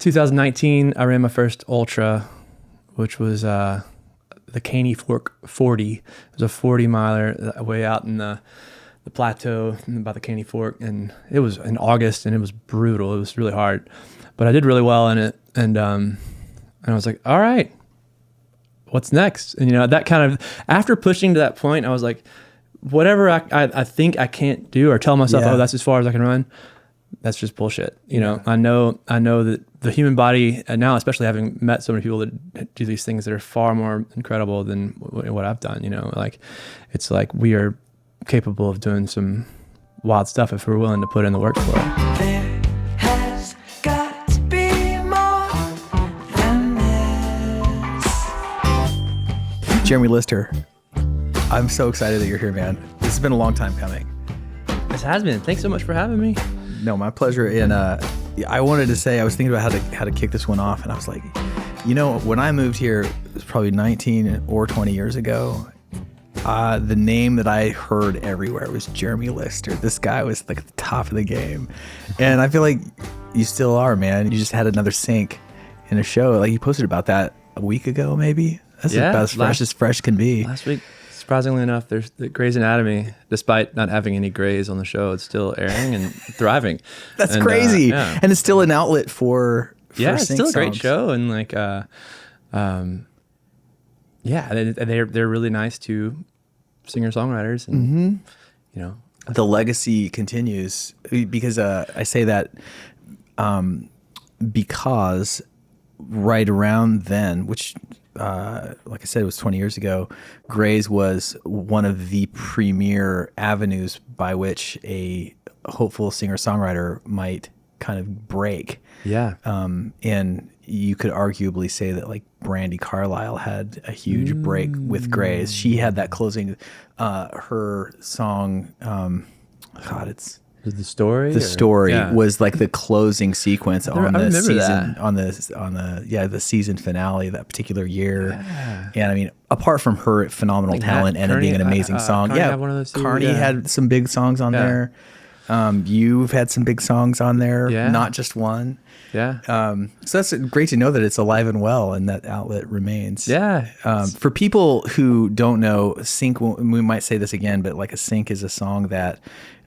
2019, I ran my first ultra, which was the Caney Fork 40. It was a 40 miler way out in the plateau by the Caney Fork, and it was in August, and it was brutal. It was really hard, but I did really well in it, and I was like, all right, what's next? And that kind of, after pushing to that point, I was like, whatever I think I can't do or tell myself, oh, that's as far as I can run, that's just bullshit. I know that the human body, and now especially having met so many people that do these things that are far more incredible than what I've done, like it's like we are capable of doing some wild stuff if we're willing to put in the work for it. There has got to be more than this. Jeremy Lister, I'm so excited that you're here, man. This has been a long time coming. This has been. Thanks so much for having me. No, my pleasure. And I wanted to say, I was thinking about how to kick this one off, and I was like, when I moved here, it was probably 19 or 20 years ago. The name that I heard everywhere was Jeremy Lister. This guy was like at the top of the game, and I feel like you still are, man. You just had another sync in a show. Like you posted about that a week ago, maybe. That's about as fresh as fresh can be. Last week. Surprisingly enough, there's the Grey's Anatomy, despite not having any Greys on the show, it's still airing and thriving. That's crazy. And it's still an outlet for it's sync still a great songs. show. And like, they're really nice to singer-songwriters. And, The legacy continues because I say that because right around then, which like I said, it was 20 years ago, Grey's was one of the premier avenues by which a hopeful singer-songwriter might kind of break. Yeah. And you could arguably say that like Brandi Carlile had a huge break with Grey's. She had that closing, her song, The story? The story was like the closing sequence on the season, that. on the season finale of that particular year. Yeah. And I mean, apart from her phenomenal talent and it being an amazing song, Carney had one of those too, Carney had some big songs on there. You've had some big songs on there, not just one. Yeah. So that's great to know that it's alive and well and that outlet remains. Yeah. For people who don't know, sync, we might say this again, but like a sync is a song that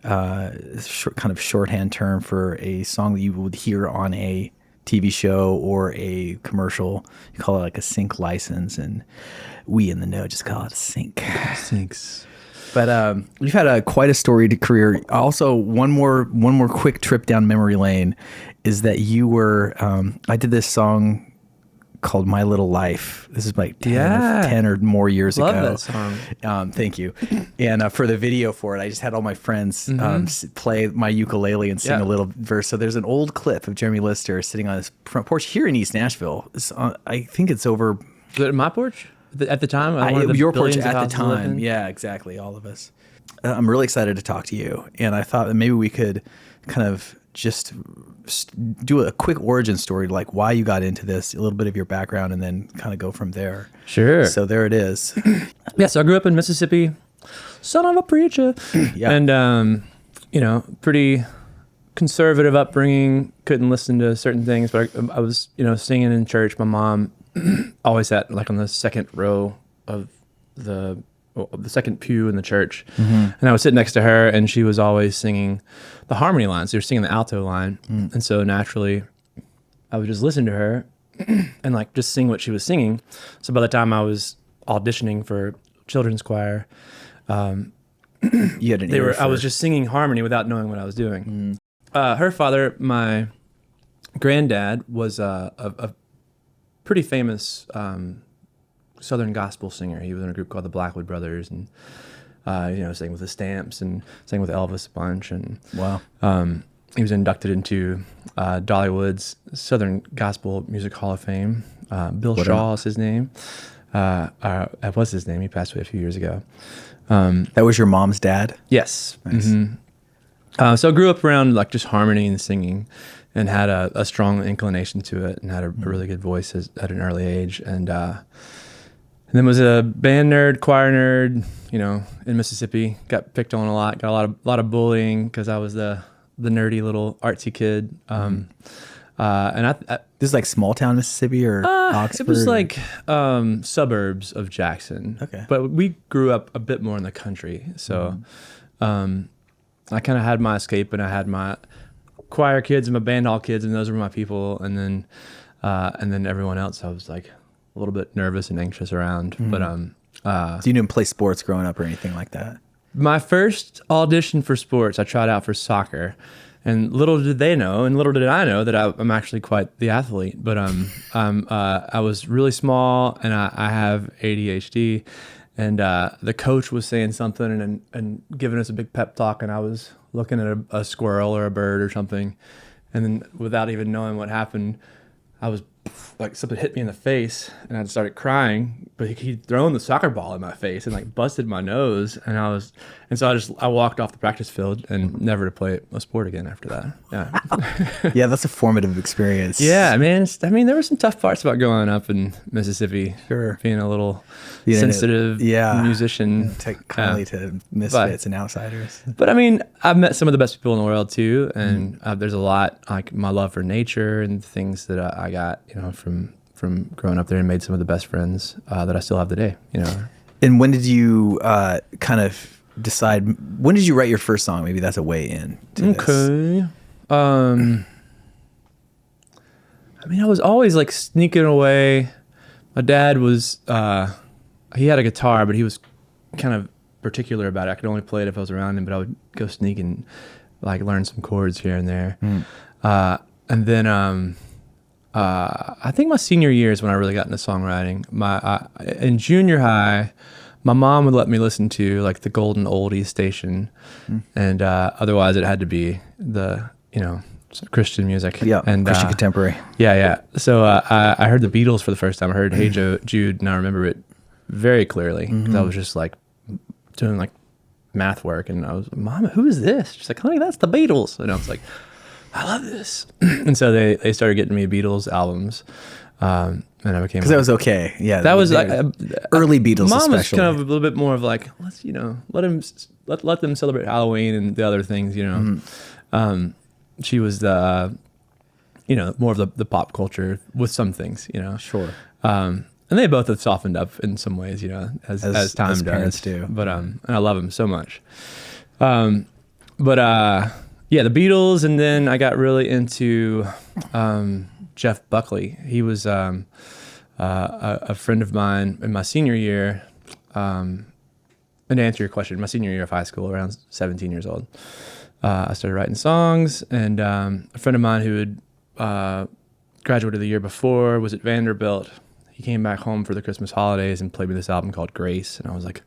kind of shorthand term for a song that you would hear on a TV show or a commercial. You call it like a sync license, and we in the know just call it a sync. Syncs. But you've had quite a storied career. Also, one more quick trip down memory lane is that you were. I did this song called My Little Life. This is like 10 or more years ago. Love that song. Thank you. And for the video for it, I just had all my friends play my ukulele and sing a little verse. So there's an old clip of Jeremy Lister sitting on his front porch here in East Nashville. I think it's over. Was it my porch at the time? Your porch at the time. Yeah, exactly. All of us. I'm really excited to talk to you. And I thought that maybe we could kind of just do a quick origin story, like why you got into this, a little bit of your background, and then kind of go from there. Sure. So there it is. So I grew up in Mississippi, son of a preacher. And, pretty conservative upbringing, couldn't listen to certain things, but I was, singing in church. My mom always sat like on the second row of the second pew in the church. And I was sitting next to her, and she was always singing the harmony lines. She was singing the alto line. And so naturally I would just listen to her and like just sing what she was singing. So by the time I was auditioning for children's choir, You had an ear I was just singing harmony without knowing what I was doing. Her father, my granddad, was a pretty famous Southern gospel singer. He was in a group called the Blackwood Brothers, and sang with the Stamps and sang with Elvis a bunch. And wow, he was inducted into Dollywood's Southern Gospel Music Hall of Fame. Bill Shaw is his name. That was his name. He passed away a few years ago. That was your mom's dad? Yes. Nice. So I grew up around like just harmony and singing, and had a strong inclination to it, and had a really good voice at an early age. And then was a band nerd, choir nerd, in Mississippi. Got picked on a lot, got a lot of bullying because I was the nerdy little artsy kid. This is like small town Mississippi or Oxford? It was like suburbs of Jackson. Okay. But we grew up a bit more in the country. So I kind of had my escape, and I had my choir kids and my band hall kids, and those were my people. And then everyone else I was like a little bit nervous and anxious around. But So you didn't play sports growing up or anything like that? my first audition for sports, I tried out for soccer. And little did they know, and little did I know, that I'm actually quite the athlete. But I was really small, and I have ADHD. And the coach was saying something and giving us a big pep talk, and I was looking at a squirrel or a bird or something. And then without even knowing what happened, I was like, something hit me in the face, and I started crying. But he'd thrown the soccer ball in my face and like busted my nose, so I walked off the practice field and never to play a sport again after that. Yeah. Yeah, that's a formative experience. Yeah, man. There were some tough parts about growing up in Mississippi. Sure. Being a little sensitive musician. Kindly to misfits and outsiders. But I've met some of the best people in the world too, and there's a lot, like my love for nature and things that I got, from growing up there, and made some of the best friends that I still have today. And when did you kind of decide? When did you write your first song? Maybe that's a way in. Okay. I was always like sneaking away. My dad was, he had a guitar, but he was kind of particular about it. I could only play it if I was around him, but I would go sneak and like learn some chords here and there. And then I think my senior year is when I really got into songwriting. In junior high, my mom would let me listen to like the Golden Oldies station, and otherwise it had to be the Christian music. Yeah, and Christian contemporary. Yeah. So I heard the Beatles for the first time. I heard Hey Jude, and I remember it very clearly because I was just like doing like math work, and I was, Mom, who is this? She's like, honey, that's the Beatles. And I was like, I love this. And so they started getting me Beatles albums. And I became, because that was okay. Yeah, that was like early Beatles. Mom especially. was kind of a little bit more of like, let's let them celebrate Halloween and the other things. She was the more of the pop culture with some things. Sure. And they both have softened up in some ways. As time does. Parents do. But and I love them so much. Yeah, the Beatles, and then I got really into Jeff Buckley. He was a friend of mine in my senior year. And to answer your question, my senior year of high school, around 17 years old, I started writing songs. And a friend of mine who had graduated the year before was at Vanderbilt. He came back home for the Christmas holidays and played me this album called Grace. And I was like,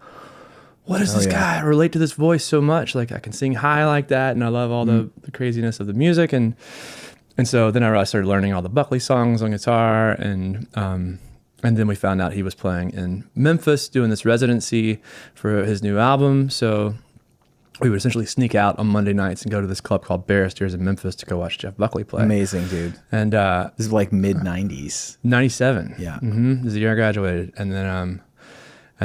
what is this guy? I relate to this voice so much. Like I can sing high like that, and I love all the craziness of the music. And so then I started learning all the Buckley songs on guitar, and then we found out he was playing in Memphis doing this residency for his new album. So we would essentially sneak out on Monday nights and go to this club called Barristers in Memphis to go watch Jeff Buckley play. Amazing, dude. And this is like mid 90s. 97. Yeah. This is the year I graduated, and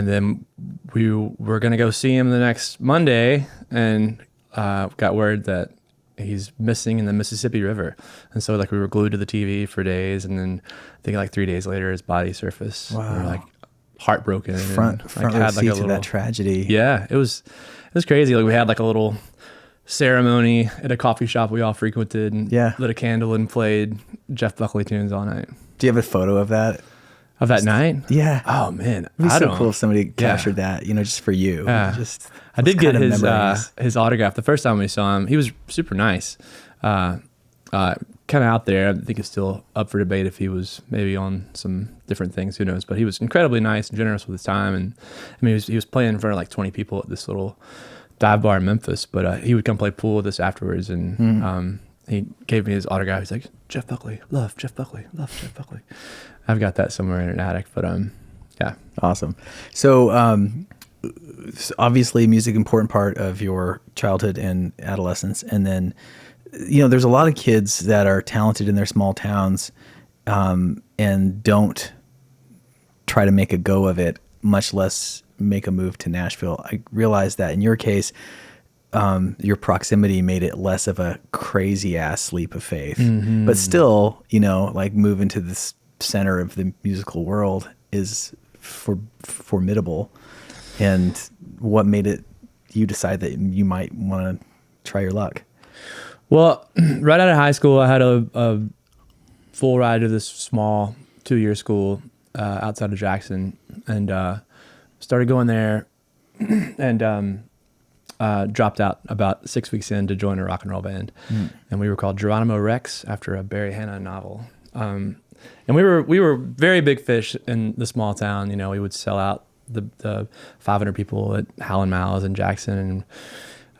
then we were going to go see him the next Monday, and got word that he's missing in the Mississippi River. And so like we were glued to the TV for days, and then I think like 3 days later his body surfaced. Wow. We were like heartbroken. Front row seat to that tragedy. Yeah, it was crazy. Like we had like a little ceremony at a coffee shop we all frequented, and lit a candle and played Jeff Buckley tunes all night. Do you have a photo of that? Of that night? Yeah. Oh man, it'd be so cool if somebody captured that, just for you. I did get his autograph the first time we saw him. He was super nice. Kind of out there. I think it's still up for debate if he was maybe on some different things. Who knows? But he was incredibly nice and generous with his time. And he was playing in front of like 20 people at this little dive bar in Memphis. But he would come play pool with us afterwards, and he gave me his autograph. He's like, Jeff Buckley, love Jeff Buckley, love Jeff Buckley. I've got that somewhere in an attic, but yeah. Awesome. So obviously music, important part of your childhood and adolescence. And then, there's a lot of kids that are talented in their small towns and don't try to make a go of it, much less make a move to Nashville. I realize that in your case, your proximity made it less of a crazy ass leap of faith, but still, like moving to this center of the musical world is formidable. And what made you decide that you might want to try your luck? Well, right out of high school, I had a full ride to this small 2-year school outside of Jackson, and started going there, and dropped out about 6 weeks in to join a rock and roll band, and we were called Geronimo Rex after a Barry Hannah novel. And we were very big fish in the small town. We would sell out the 500 people at Howlin' Mouse in Jackson,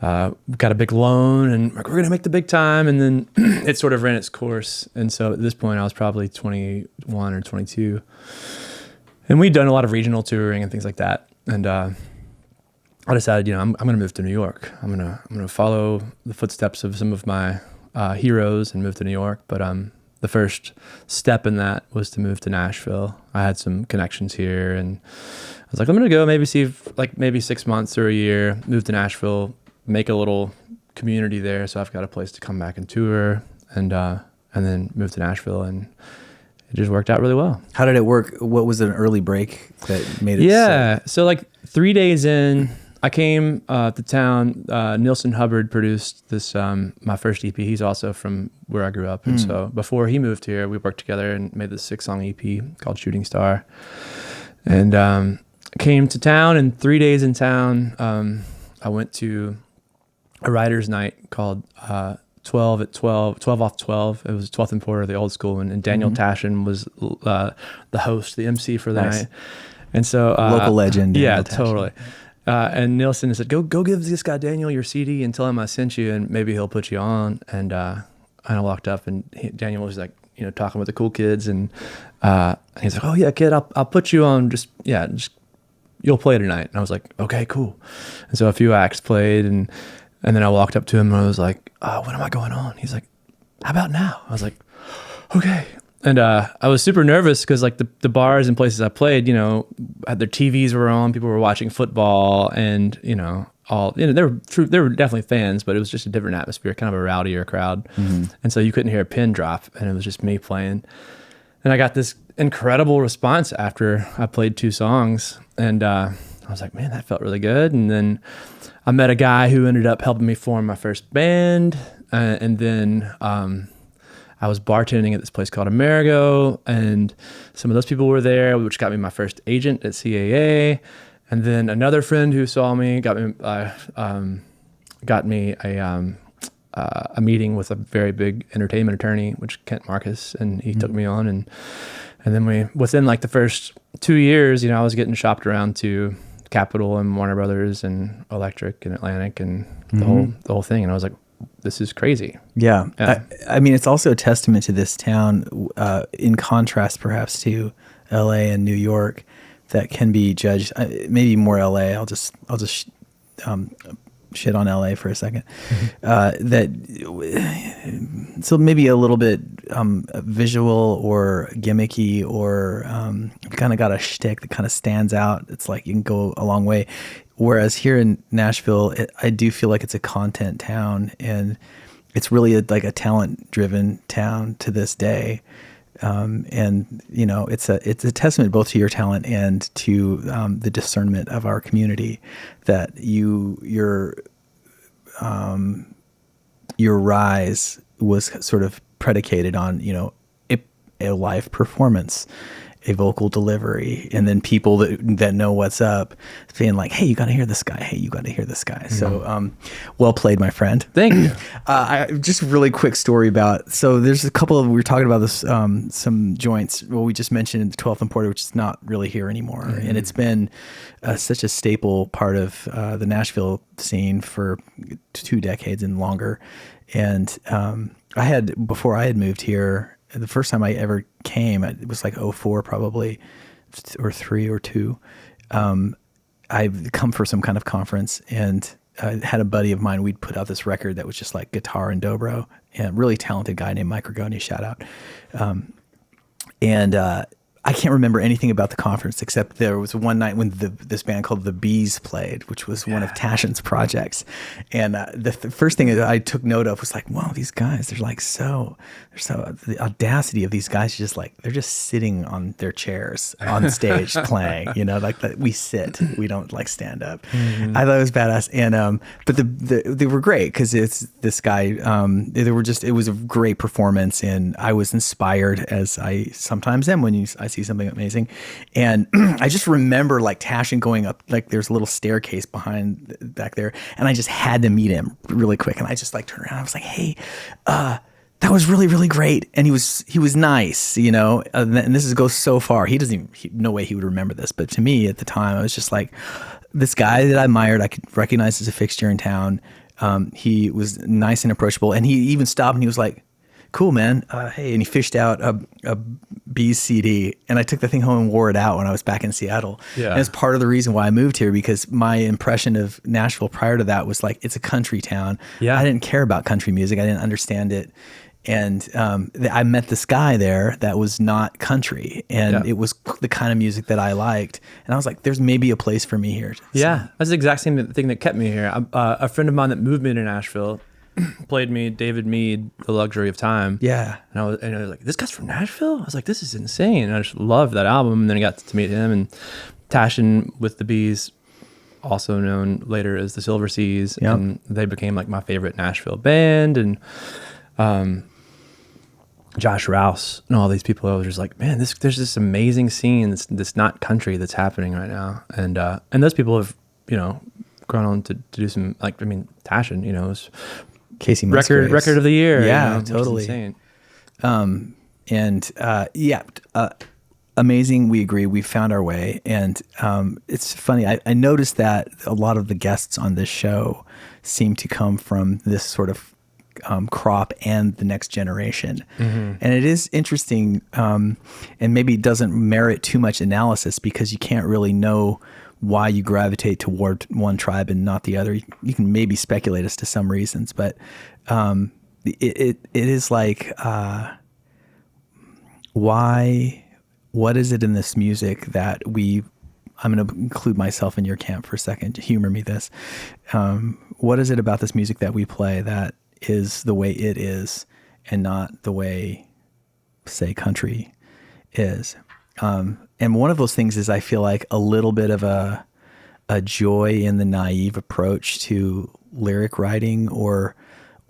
and got a big loan, and we're going to make the big time. And then it sort of ran its course. And so at this point I was probably 21 or 22, and we'd done a lot of regional touring and things like that. And, I decided, I'm going to move to New York. I'm going to follow the footsteps of some of my heroes and move to New York. But the first step in that was to move to Nashville. I had some connections here, and I was like, I'm going to go maybe see if, maybe 6 months or a year, move to Nashville, make a little community there, so I've got a place to come back and tour, and then move to Nashville, and it just worked out really well. How did it work? What was an early break that made it? Yeah, so 3 days in, I came to town. Nilsson Hubbard produced this, my first EP. He's also from where I grew up. And so before he moved here, we worked together and made this 6-song EP called Shooting Star. And came to town, and 3 days in town, I went to a writer's night called 12 off 12. It was 12th and Porter, the old school. And Daniel Tashin was the host, the MC for the night. And so local legend. Yeah, totally. And Nilsson said, go give this guy Daniel your CD and tell him I sent you, and maybe he'll put you on. And I walked up, and Daniel was talking with the cool kids, and he's like, oh yeah, kid, I'll put you on. Just you'll play tonight. And I was like, okay, cool. And so a few acts played, and then I walked up to him, and I was like, when am I going on? He's like, how about now? I was like, okay. And I was super nervous because the bars and places I played, had their TVs were on, people were watching football, and they were definitely fans, but it was just a different atmosphere, kind of a rowdier crowd. And so you couldn't hear a pin drop, and it was just me playing. And I got this incredible response after I played 2 songs, and I was like, man, that felt really good. And then I met a guy who ended up helping me form my first band, and then I was bartending at this place called Amerigo, and some of those people were there, which got me my first agent at CAA. And then another friend who saw me got me a meeting with a very big entertainment attorney, which Kent Marcus, and he took me on. And then within the first 2 years, I was getting shopped around to Capitol and Warner Brothers and Electric and Atlantic and the whole thing. And I was like, this is crazy. Yeah. I mean, it's also a testament to this town, in contrast perhaps to LA and New York, that can be judged, maybe more LA. I'll just shit on LA for a second. So maybe a little bit visual or gimmicky, or kind of got a shtick that kind of stands out. It's like you can go a long way. Whereas here in Nashville, I do feel like it's a content town, and it's really a talent-driven town to this day. And it's a testament both to your talent and to the discernment of our community that your rise was sort of predicated on a live performance, a vocal delivery, and then people that know what's up saying like, hey, you got to hear this guy. Hey, you got to hear this guy. So, well played, my friend. Thank you. Just a really quick story so there's a couple we were talking about this, some joints. Well, we just mentioned the 12th and Porter, which is not really here anymore. And it's been such a staple part of the Nashville scene for 2 decades and longer. And before I had moved here, the first time I ever came, it was like 2004 probably, or 3 or 2. I've come for some kind of conference, and I had a buddy of mine. We'd put out this record that was just like guitar and dobro, and a really talented guy named Mike Rigoni, shout out. And I can't remember anything about the conference except there was one night when this band called The Bees played, which was one of Tashin's projects. And the first thing that I took note of was like, wow, these guys, the audacity of these guys, just like, they're just sitting on their chairs on stage playing, like we sit, we don't like stand up. Mm-hmm. I thought it was badass. And, but they were great because it's this guy, it was a great performance, and I was inspired, as I sometimes am when I see something amazing. And I just remember like Tashin going up, like there's a little staircase back there, and I just had to meet him really quick. And I just like turned around. I was like, hey, that was really, really great. And he was nice, and this goes so far. No way he would remember this. But to me at the time, I was just like, this guy that I admired, I could recognize as a fixture in town. He was nice and approachable. And he even stopped and he was like, cool, man. Hey, and he fished out a Bees CD, and I took the thing home and wore it out when I was back in Seattle. Yeah. And it's part of the reason why I moved here, because my impression of Nashville prior to that was like, it's a country town. Yeah. I didn't care about country music. I didn't understand it. And I met this guy there that was not country, and it was the kind of music that I liked. And I was like, there's maybe a place for me here. Yeah, that's the exact same thing that kept me here. A friend of mine that moved me to Nashville played me David Mead, The Luxury of Time. Yeah. And I was like, this guy's from Nashville? I was like, this is insane. And I just loved that album. And then I got to meet him, and Tashin with the Bees, also known later as the Silver Seas. Yep. And they became like my favorite Nashville band. And Josh Rouse and all these people, I was just like, man, there's this amazing scene that's not country that's happening right now. And those people have, gone on to do some, like, I mean, Tashin, was Casey record of the year. Yeah, totally. Insane. Amazing. We agree. We found our way. And it's funny. I noticed that a lot of the guests on this show seem to come from this sort of crop and the next generation. Mm-hmm. And it is interesting, and maybe doesn't merit too much analysis, because you can't really know why you gravitate toward one tribe and not the other. You can maybe speculate as to some reasons, but it is like, what is it in this music that I'm going to include myself in your camp for a second, humor me this. What is it about this music that we play that is the way it is and not the way, say, country is? And one of those things is, I feel like, a little bit of a joy in the naive approach to lyric writing or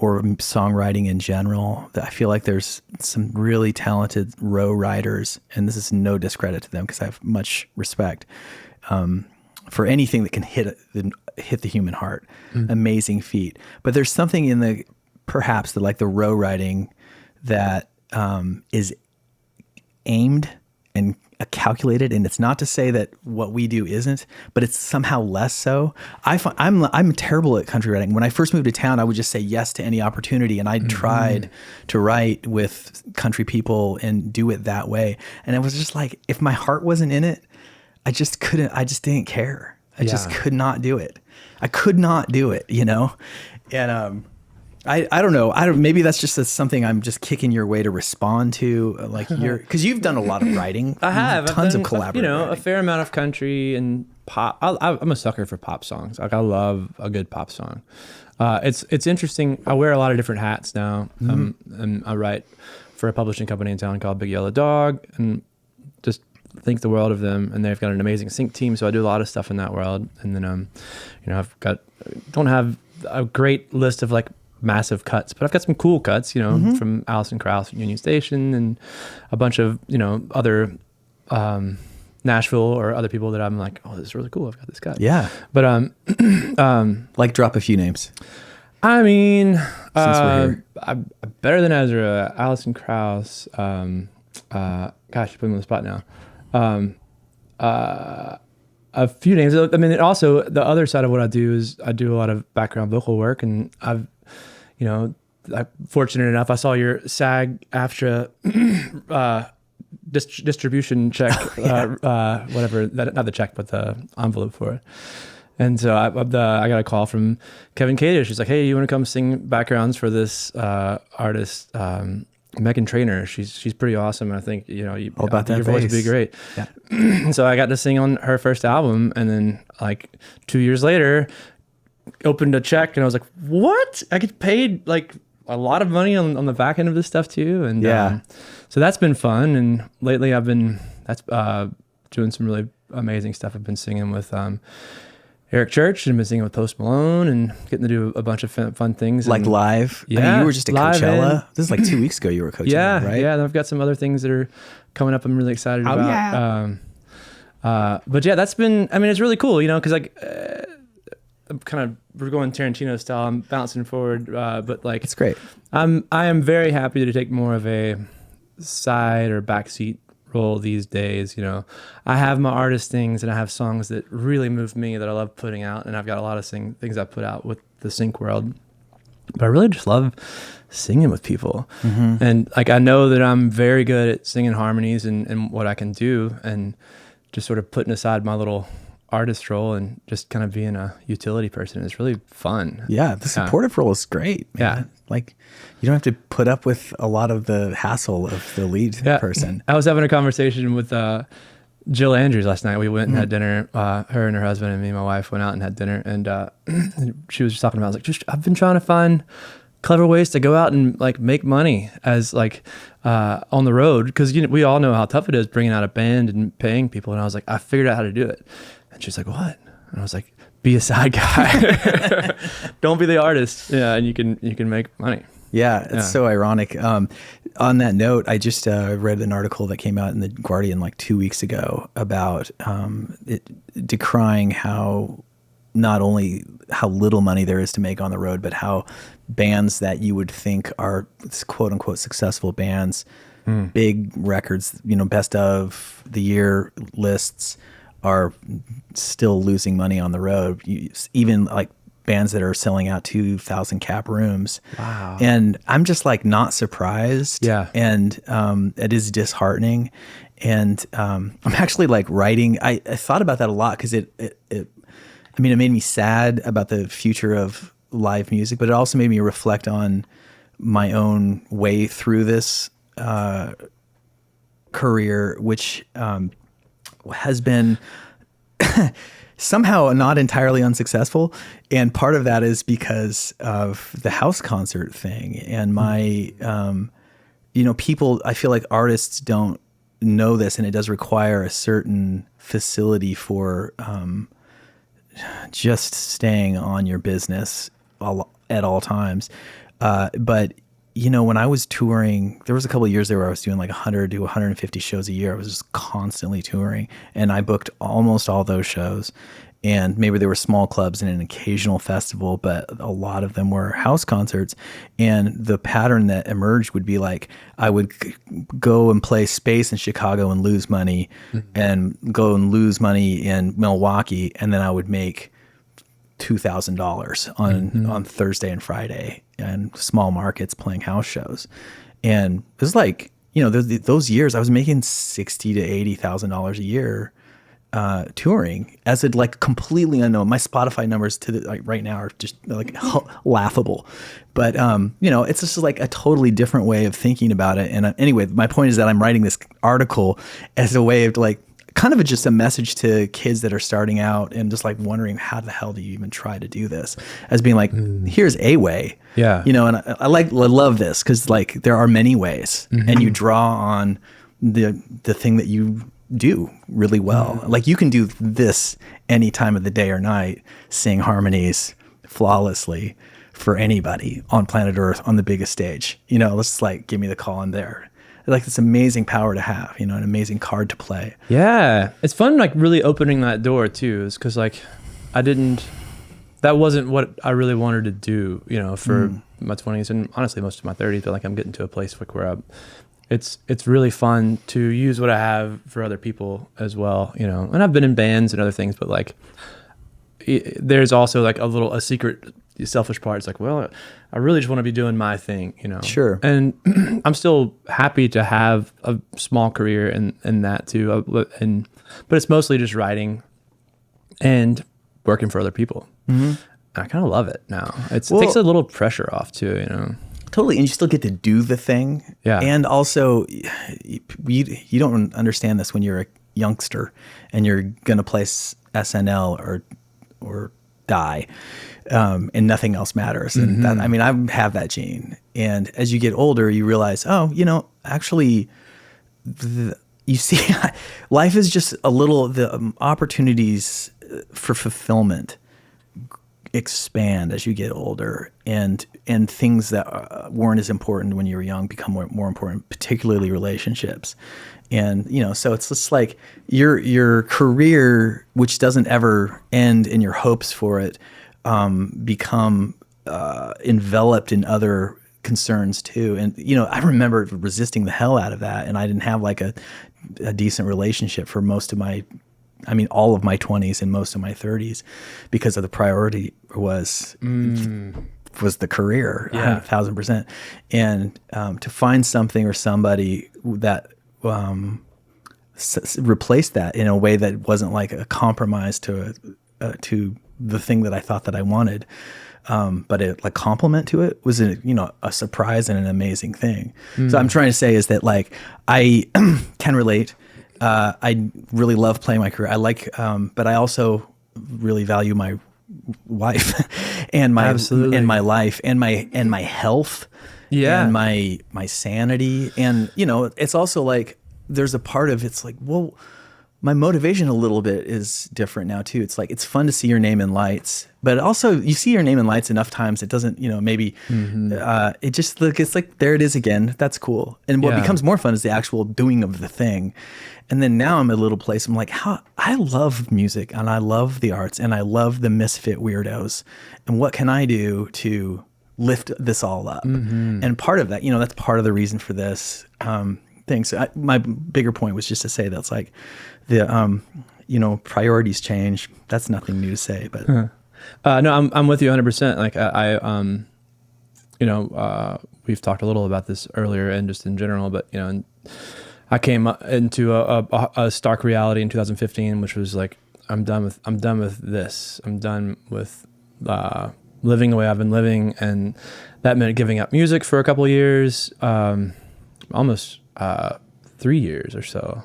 songwriting in general. I feel like there's some really talented row writers, and this is no discredit to them because I have much respect for anything that can hit the human heart. Amazing feat. But there's something in the row writing that is aimed and calculated, and it's not to say that what we do isn't, but it's somehow less so. I'm terrible at country writing. When I first moved to town, I would just say yes to any opportunity, and I tried to write with country people and do it that way. And it was just like, if my heart wasn't in it, I just didn't care. I just could not do it. I could not do it, And I don't know. Maybe that's just something I'm just kicking your way to respond to, like because you've done a lot of writing. I have tons of collaborative. A fair amount of country and pop. I'm a sucker for pop songs. Like, I love a good pop song. It's interesting. I wear a lot of different hats now, and I write for a publishing company in town called Big Yellow Dog, and just think the world of them. And they've got an amazing sync team, so I do a lot of stuff in that world. And then don't have a great list of like massive cuts, but I've got some cool cuts, from Alison Krauss at Union Station, and a bunch of, other Nashville or other people that I'm like, oh, this is really cool. I've got this cut. Yeah. But like, drop a few names. I mean, I'm better than Ezra, Alison Krauss. Gosh, you put me on the spot now. A few names. I mean, also the other side of what I do is I do a lot of background vocal work, and I'm fortunate enough, I saw your SAG-AFTRA distribution check, whatever, not the check, but the envelope for it. And so I got a call from Kevin Kadish. She's like, hey, you want to come sing backgrounds for this artist, Megan Trainor. She's pretty awesome. I think, All about that your voice would be bass. great. Yeah. So I got to sing on her first album, and then like 2 years later, opened a check, and I was like, what? I get paid like a lot of money on the back end of this stuff too. And so that's been fun. And lately I've been doing some really amazing stuff. I've been singing with Eric Church, and been singing with Post Malone, and getting to do a bunch of fun things. Like and, live? Yeah. I mean, you were just at live Coachella. This is like 2 weeks ago you were at Coachella, Yeah, right? yeah. And I've got some other things that are coming up I'm really excited Oh, about. yeah. But yeah, that's been, I mean, it's really cool, because like we're going Tarantino style. I'm bouncing forward, but like It's great. I am very happy to take more of a side or backseat role these days. I have my artist things, and I have songs that really move me that I love putting out, and I've got a lot of things I put out with the sync world. But I really just love singing with people, and like I know that I'm very good at singing harmonies and what I can do, and just sort of putting aside my little artist role and just kind of being a utility person is really fun. Yeah, the supportive role is great, man. Yeah. Like, you don't have to put up with a lot of the hassle of the lead person. I was having a conversation with Jill Andrews last night. We went and had dinner. Her and her husband and me and my wife went out and had dinner. And she was just talking about, I was like, I've been trying to find clever ways to go out and like make money as like on the road. Because we all know how tough it is bringing out a band and paying people. And I was like, I figured out how to do it. And she's like, what? And I was like, be a side guy. Don't be the artist. Yeah, and you can make money. Yeah, it's so ironic. On that note, I just read an article that came out in the Guardian like 2 weeks ago about it decrying how not only how little money there is to make on the road, but how bands that you would think are quote unquote successful bands, big records, best of the year lists, are still losing money on the road. Even like bands that are selling out 2,000 cap rooms. Wow. And I'm just like not surprised. Yeah. And it is disheartening. And I'm actually like writing. I thought about that a lot because it made me sad about the future of live music, but it also made me reflect on my own way through this career, which has been somehow not entirely unsuccessful. And part of that is because of the house concert thing and my, people, I feel like artists don't know this, and it does require a certain facility for just staying on your business at all times. But when I was touring, there was a couple of years there where I was doing like 100 to 150 shows a year. I was just constantly touring, and I booked almost all those shows. And maybe there were small clubs and an occasional festival, but a lot of them were house concerts. And the pattern that emerged would be like, I would go and play Space in Chicago and lose money, and go and lose money in Milwaukee, and then I would make $2,000 on Thursday and Friday, and small markets playing house shows. And it was like, those years I was making $60,000 to $80,000 a year touring as a like completely unknown. My Spotify numbers right now are just like laughable, but it's just like a totally different way of thinking about it. And anyway, my point is that I'm writing this article as a way of like kind of just a message to kids that are starting out and just like wondering, how the hell do you even try to do this, as being like, here's a way. Yeah. And I love this because like there are many ways, and you draw on the thing that you do really well. Like you can do this any time of the day or night, sing harmonies flawlessly for anybody on planet Earth on the biggest stage. Let's like, give me the call, I'm there. Like, it's amazing power to have, an amazing card to play. Yeah. It's fun, like really opening that door too, is because like that wasn't what I really wanted to do, for my 20s and honestly most of my 30s, but like I'm getting to a place like where it's really fun to use what I have for other people as well, and I've been in bands and other things, but like there's also like a secret selfish part. It's like, well, I really just want to be doing my thing, Sure. And I'm still happy to have a small career in that too. But it's mostly just writing and working for other people. I kind of love it now. It takes a little pressure off too, Totally. And you still get to do the thing. Yeah. And also, you don't understand this when you're a youngster and you're going to play SNL or die, and nothing else matters. And that, I mean, I have that gene. And as you get older, you realize, oh, actually, you see, life is just the opportunities for fulfillment expand as you get older, and things that weren't as important when you were young become more important, particularly relationships. And so it's just like your career, which doesn't ever end, and your hopes for it become enveloped in other concerns too. And I remember resisting the hell out of that, and I didn't have like a decent relationship for all of my 20s and most of my 30s, because of the priority was the career, 1,000%. And to find something or somebody that replaced that in a way that wasn't like a compromise to the thing that I thought that I wanted, but a complement to it was a surprise and an amazing thing. So I'm trying to say is that like I can relate. I really love playing my career. I like, but I also really value my wife and my life and my health, and my sanity. And it's also like there's a part of it's like, well, my motivation a little bit is different now too. It's like it's fun to see your name in lights, but also you see your name in lights enough times, it doesn't, maybe it just it's like there it is again. That's cool. And what becomes more fun is the actual doing of the thing. And then now I'm at a little place. I'm like, I love music and I love the arts and I love the misfit weirdos. And what can I do to lift this all up? And part of that, that's part of the reason for this thing. So my bigger point was just to say that's like the, priorities change. That's nothing new to say, but. No, I'm with you 100%. Like we've talked a little about this earlier and just in general, but I came into a stark reality in 2015, which was like, I'm done with this. I'm done with living the way I've been living, and that meant giving up music for a couple of years, almost 3 years or so.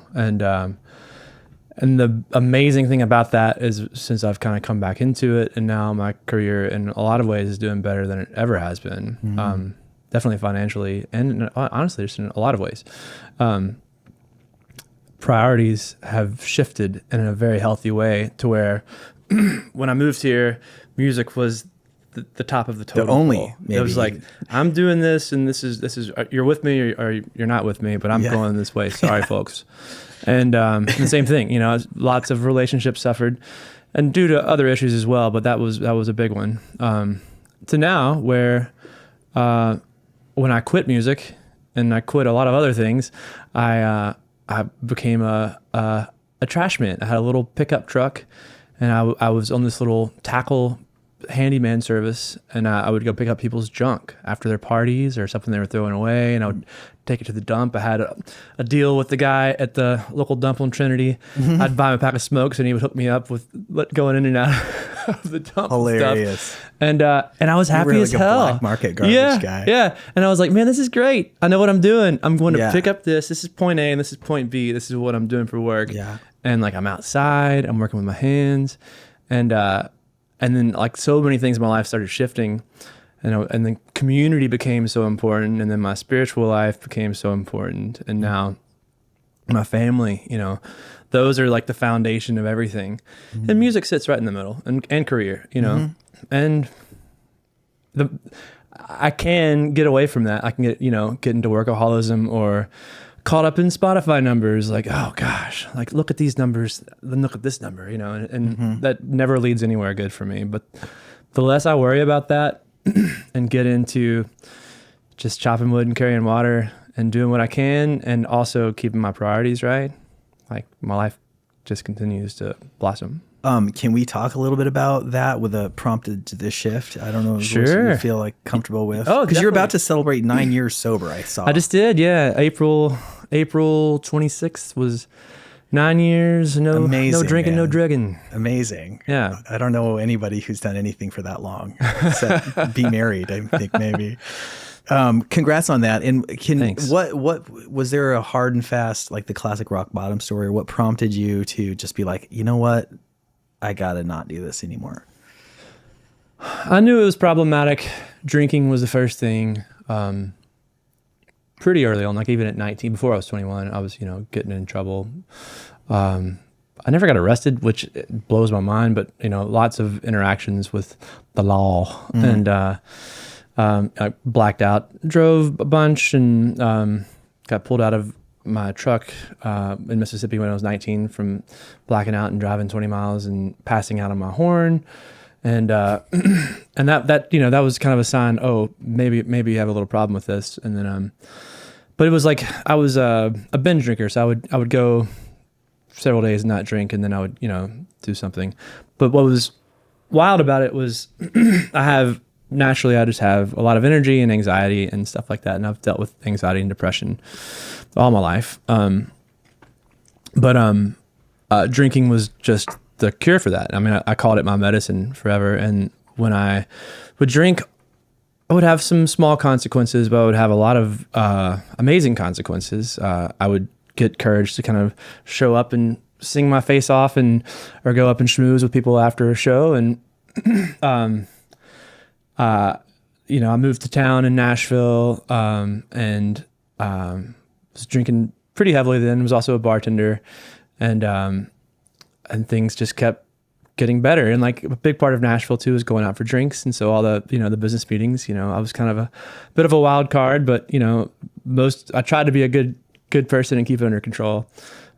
And the amazing thing about that is, since I've kind of come back into it, and now my career in a lot of ways is doing better than it ever has been. Definitely financially, and honestly, just in a lot of ways. Priorities have shifted in a very healthy way, to where when I moved here, music was the top of the totem pole. It was like, I'm doing this, and this is you're with me or you're not with me, but I'm going this way. Sorry, folks. And the same thing, lots of relationships suffered, and due to other issues as well. But that was a big one. To now, where when I quit music and I quit a lot of other things, I became a trash man. I had a little pickup truck, and I was on this little tackle handyman service, and I would go pick up people's junk after their parties or something they were throwing away, and I would take it to the dump. I had a deal with the guy at the local dump on Trinity. I'd buy him a pack of smokes, and he would hook me up with going in and out of the dump. Hilarious. Stuff. And I was happy as hell. A black market garbage guy. Yeah. And I was like, man, this is great. I know what I'm doing. I'm going to pick up this. This is point A and this is point B. This is what I'm doing for work. Yeah. And like, I'm outside. I'm working with my hands. And then like so many things in my life started shifting. And then community became so important. And then my spiritual life became so important. And now my family, those are like the foundation of everything. And music sits right in the middle, and career, and I can get away from that. I can get into workaholism or caught up in Spotify numbers. Like, oh gosh, like look at these numbers, then look at this number, and that never leads anywhere good for me. But the less I worry about that and get into just chopping wood and carrying water and doing what I can, and also keeping my priorities right, like my life just continues to blossom. Can we talk a little bit about that with a prompted to this shift? I don't know if you feel like comfortable with. Oh, because you're about to celebrate 9 years sober, I saw. I just did, yeah. April 26th was 9 years, no drinking, man. No drugging. Amazing. Yeah. I don't know anybody who's done anything for that long. Except be married, I think maybe. Congrats on that. And Thanks. what was there a hard and fast, like the classic rock bottom story? What prompted you to just be like, you know what, I gotta not do this anymore? I knew it was problematic. Drinking was the first thing. Pretty early on, like even at 19, before I was 21, I was, getting in trouble. I never got arrested, which blows my mind, but lots of interactions with the law, and I blacked out, drove a bunch, and got pulled out of my truck in Mississippi when I was 19 from blacking out and driving 20 miles and passing out on my horn. And and that was kind of a sign. Oh, maybe you have a little problem with this. And then, but it was like I was a binge drinker, so I would go several days and not drink, and then I would do something. But what was wild about it was I just have a lot of energy and anxiety and stuff like that, and I've dealt with anxiety and depression all my life. But drinking was just the cure for that. I mean, I called it my medicine forever. And when I would drink, I would have some small consequences, but I would have a lot of amazing consequences. I would get courage to kind of show up and sing my face off, or go up and schmooze with people after a show. And I moved to town in Nashville, and was drinking pretty heavily then. Was also a bartender, and things just kept getting better. And like a big part of Nashville too is going out for drinks. And so all the, the business meetings, I was kind of a bit of a wild card, but I tried to be a good person and keep it under control.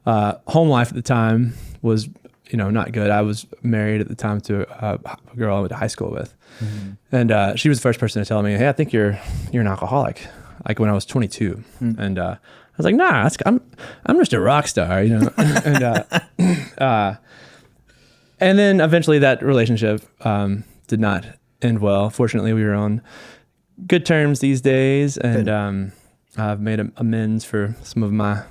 Home life at the time was, not good. I was married at the time to a girl I went to high school with. Mm-hmm. And she was the first person to tell me, hey, I think you're an alcoholic. Like when I was 22. Mm-hmm. And I was like, nah, I'm just a rock star, and then eventually that relationship did not end well. Fortunately, we were on good terms these days, and I've made amends for some of my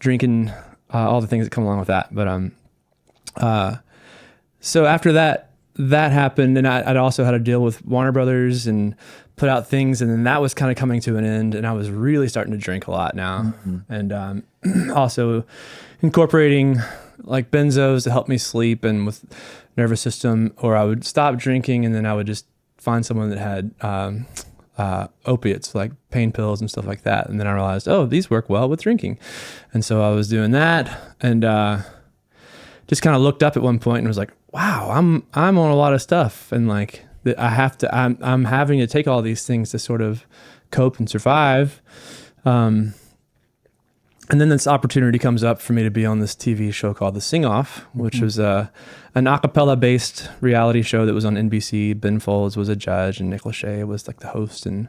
drinking, all the things that come along with that. But so after that happened, and I'd also had to deal with Warner Brothers and put out things, and then that was kind of coming to an end, and I was really starting to drink a lot now. Mm-hmm. And also incorporating like benzos to help me sleep and with nervous system, or I would stop drinking and then I would just find someone that had opiates, like pain pills and stuff like that. And then I realized, oh, these work well with drinking. And so I was doing that, and just kind of looked up at one point and was like, wow, I'm on a lot of stuff, and like I'm having to take all these things to sort of cope and survive. And then this opportunity comes up for me to be on this TV show called The Sing Off, which was an a cappella based reality show that was on NBC. Ben Folds was a judge, and Nick Lachey was like the host. And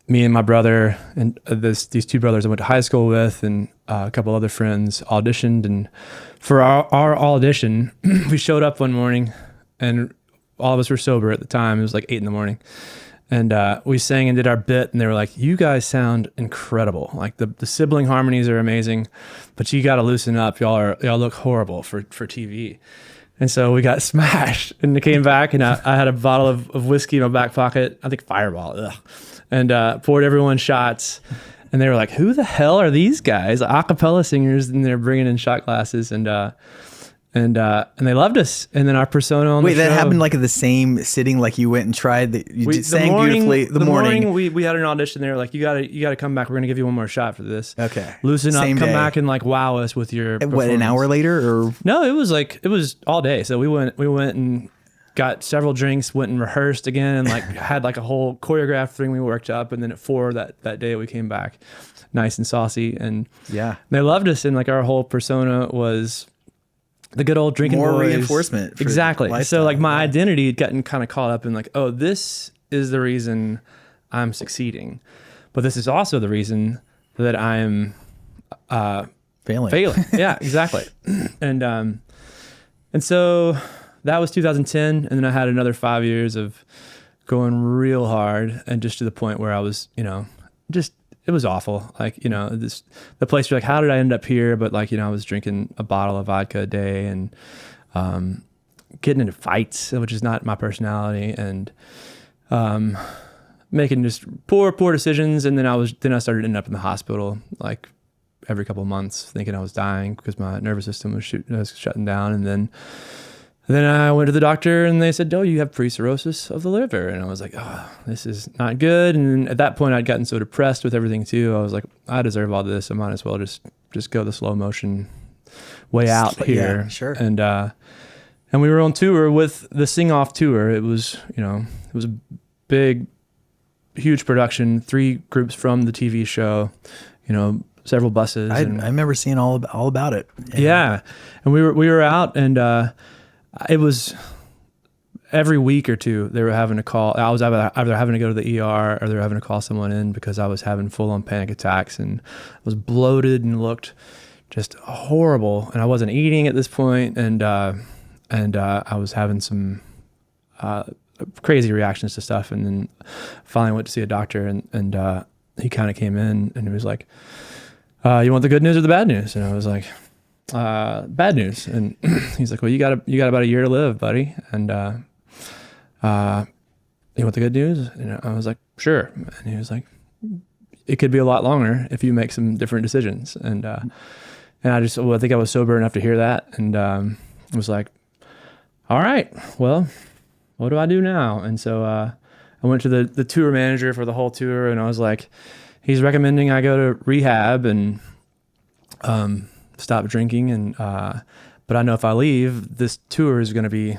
me and my brother and these two brothers I went to high school with, and a couple other friends auditioned. And for our audition, we showed up one morning, and all of us were sober at the time. It was like 8 a.m. And we sang and did our bit, and they were like, you guys sound incredible. Like the sibling harmonies are amazing, but you got to loosen up. Y'all look horrible for TV. And so we got smashed, and they came back, and I had a bottle of whiskey in my back pocket. I think Fireball. Ugh. And poured everyone shots. And they were like, who the hell are these guys? A cappella singers, and they're bringing in shot glasses, and they loved us. And then our persona on the show. Wait, that happened like at the same sitting, like you went and tried sang beautifully. The morning we had an audition. They were like, you gotta come back. We're gonna give you one more shot for this. Okay. Loosen up, Same come day. back and like wow us with your What, an hour later or? No, it was all day. So we went and got several drinks, went and rehearsed again, and like had like a whole choreographed thing we worked up. And then at 4 that day we came back nice and saucy, and yeah, they loved us. And like our whole persona was the good old drinking more boys. Reinforcement. Exactly. Lifestyle. So like my identity had gotten kind of caught up in like, oh, this is the reason I'm succeeding, but this is also the reason that I'm failing. Yeah, exactly. And so that was 2010, and then I had another 5 years of going real hard, and just to the point where I was, it was awful. Like, the place, you're like, how did I end up here? But like, I was drinking a bottle of vodka a day, and getting into fights, which is not my personality. And making just poor decisions. And then I started ending up in the hospital like every couple of months, thinking I was dying because my nervous system was shutting down. And then I went to the doctor and they said, "Oh, you have pre-cirrhosis of the liver." And I was like, "Oh, this is not good." And at that point I'd gotten so depressed with everything too. I was like, I deserve all this. I might as well just go the slow motion way out here. Yeah, sure. And we were on tour with the Sing Off tour. It was, it was a big, huge production, 3 groups from the TV show, several buses. I remember seeing all about it. Yeah. And we were out, and it was every week or two they were having to call. I was either having to go to the ER or they were having to call someone in because I was having full-on panic attacks and I was bloated and looked just horrible. And I wasn't eating at this point, and I was having some crazy reactions to stuff. And then finally went to see a doctor, and he kind of came in and he was like, "You want the good news or the bad news?" And I was like, "Bad news." And he's like, "Well, you got about a year to live, buddy. And you want the good news?" And I was like, "Sure." And he was like, "It could be a lot longer if you make some different decisions." And I think I was sober enough to hear that, and I was like, "All right, well, what do I do now?" And so I went to the tour manager for the whole tour, and I was like, "He's recommending I go to rehab and stop drinking, and but I know if I leave, this tour is going to be,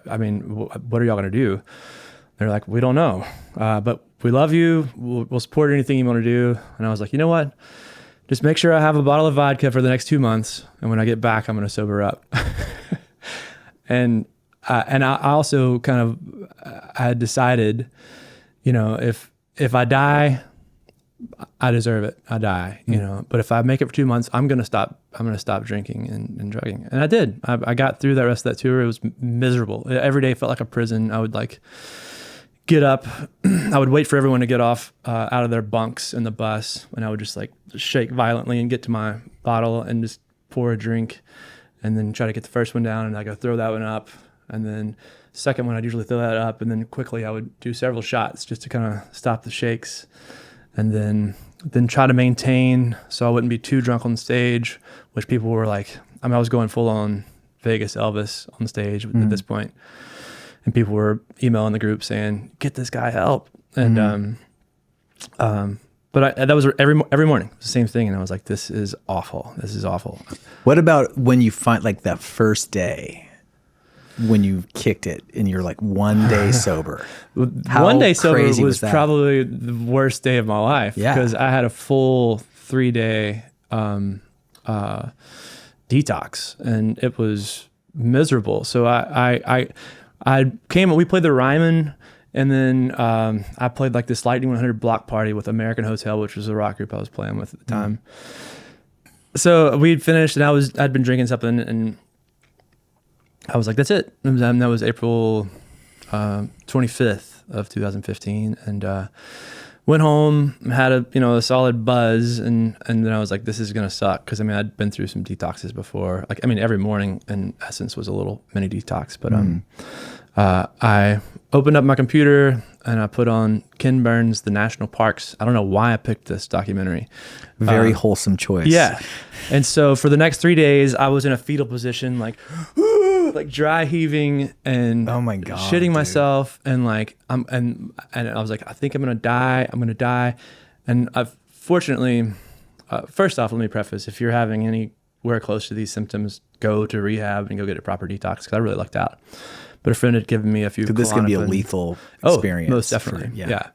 I mean, what are y'all going to do?" They're like, "We don't know, but we love you. We'll support anything you want to do." And I was like, "You know what? Just make sure I have a bottle of vodka for the next 2 months, and when I get back, I'm going to sober up." And I also kind of I had decided, if I die, I deserve it. I die, But if I make it for 2 months, I'm gonna stop drinking and drugging. And I did. I got through the rest of that tour. It was miserable. Every day felt like a prison. I would get up. I would wait for everyone to get off out of their bunks in the bus, and I would just shake violently and get to my bottle and just pour a drink, and then try to get the first one down, and I go throw that one up, and then second one I'd usually throw that up, and then quickly I would do several shots just to kind of stop the shakes, and then try to maintain so I wouldn't be too drunk on stage, which people were like, I was going full on Vegas Elvis on stage at this point. And people were emailing the group saying, "Get this guy help." And but that was every morning, it was the same thing. And I was like, "This is awful. This is awful." What about when you find that first day when you kicked it and you're 1 day sober? One day sober was that? probably the worst day of my life, because I had a full 3-day detox, and it was miserable. So we played the Ryman, and then I played this Lightning 100 block party with American Hotel, which was a rock group I was playing with at the time. So we'd finished, and I'd been drinking something, and I was like, "That's it." And that was April 25th of 2015, and went home, had a solid buzz, and then I was like, "This is gonna suck," because I'd been through some detoxes before. Every morning in essence was a little mini detox, but I opened up my computer and I put on Ken Burns' The National Parks. I don't know why I picked this documentary. Very wholesome choice. Yeah. And so for the next 3 days, I was in a fetal position, dry heaving and oh my God, shitting myself. And and I was like, "I think I'm going to die. I'm going to die." And fortunately, first off, let me preface, if you're having anywhere close to these symptoms, go to rehab and go get a proper detox, because I really lucked out. But a friend had given me a few. This can be a lethal experience. Most definitely. Yeah.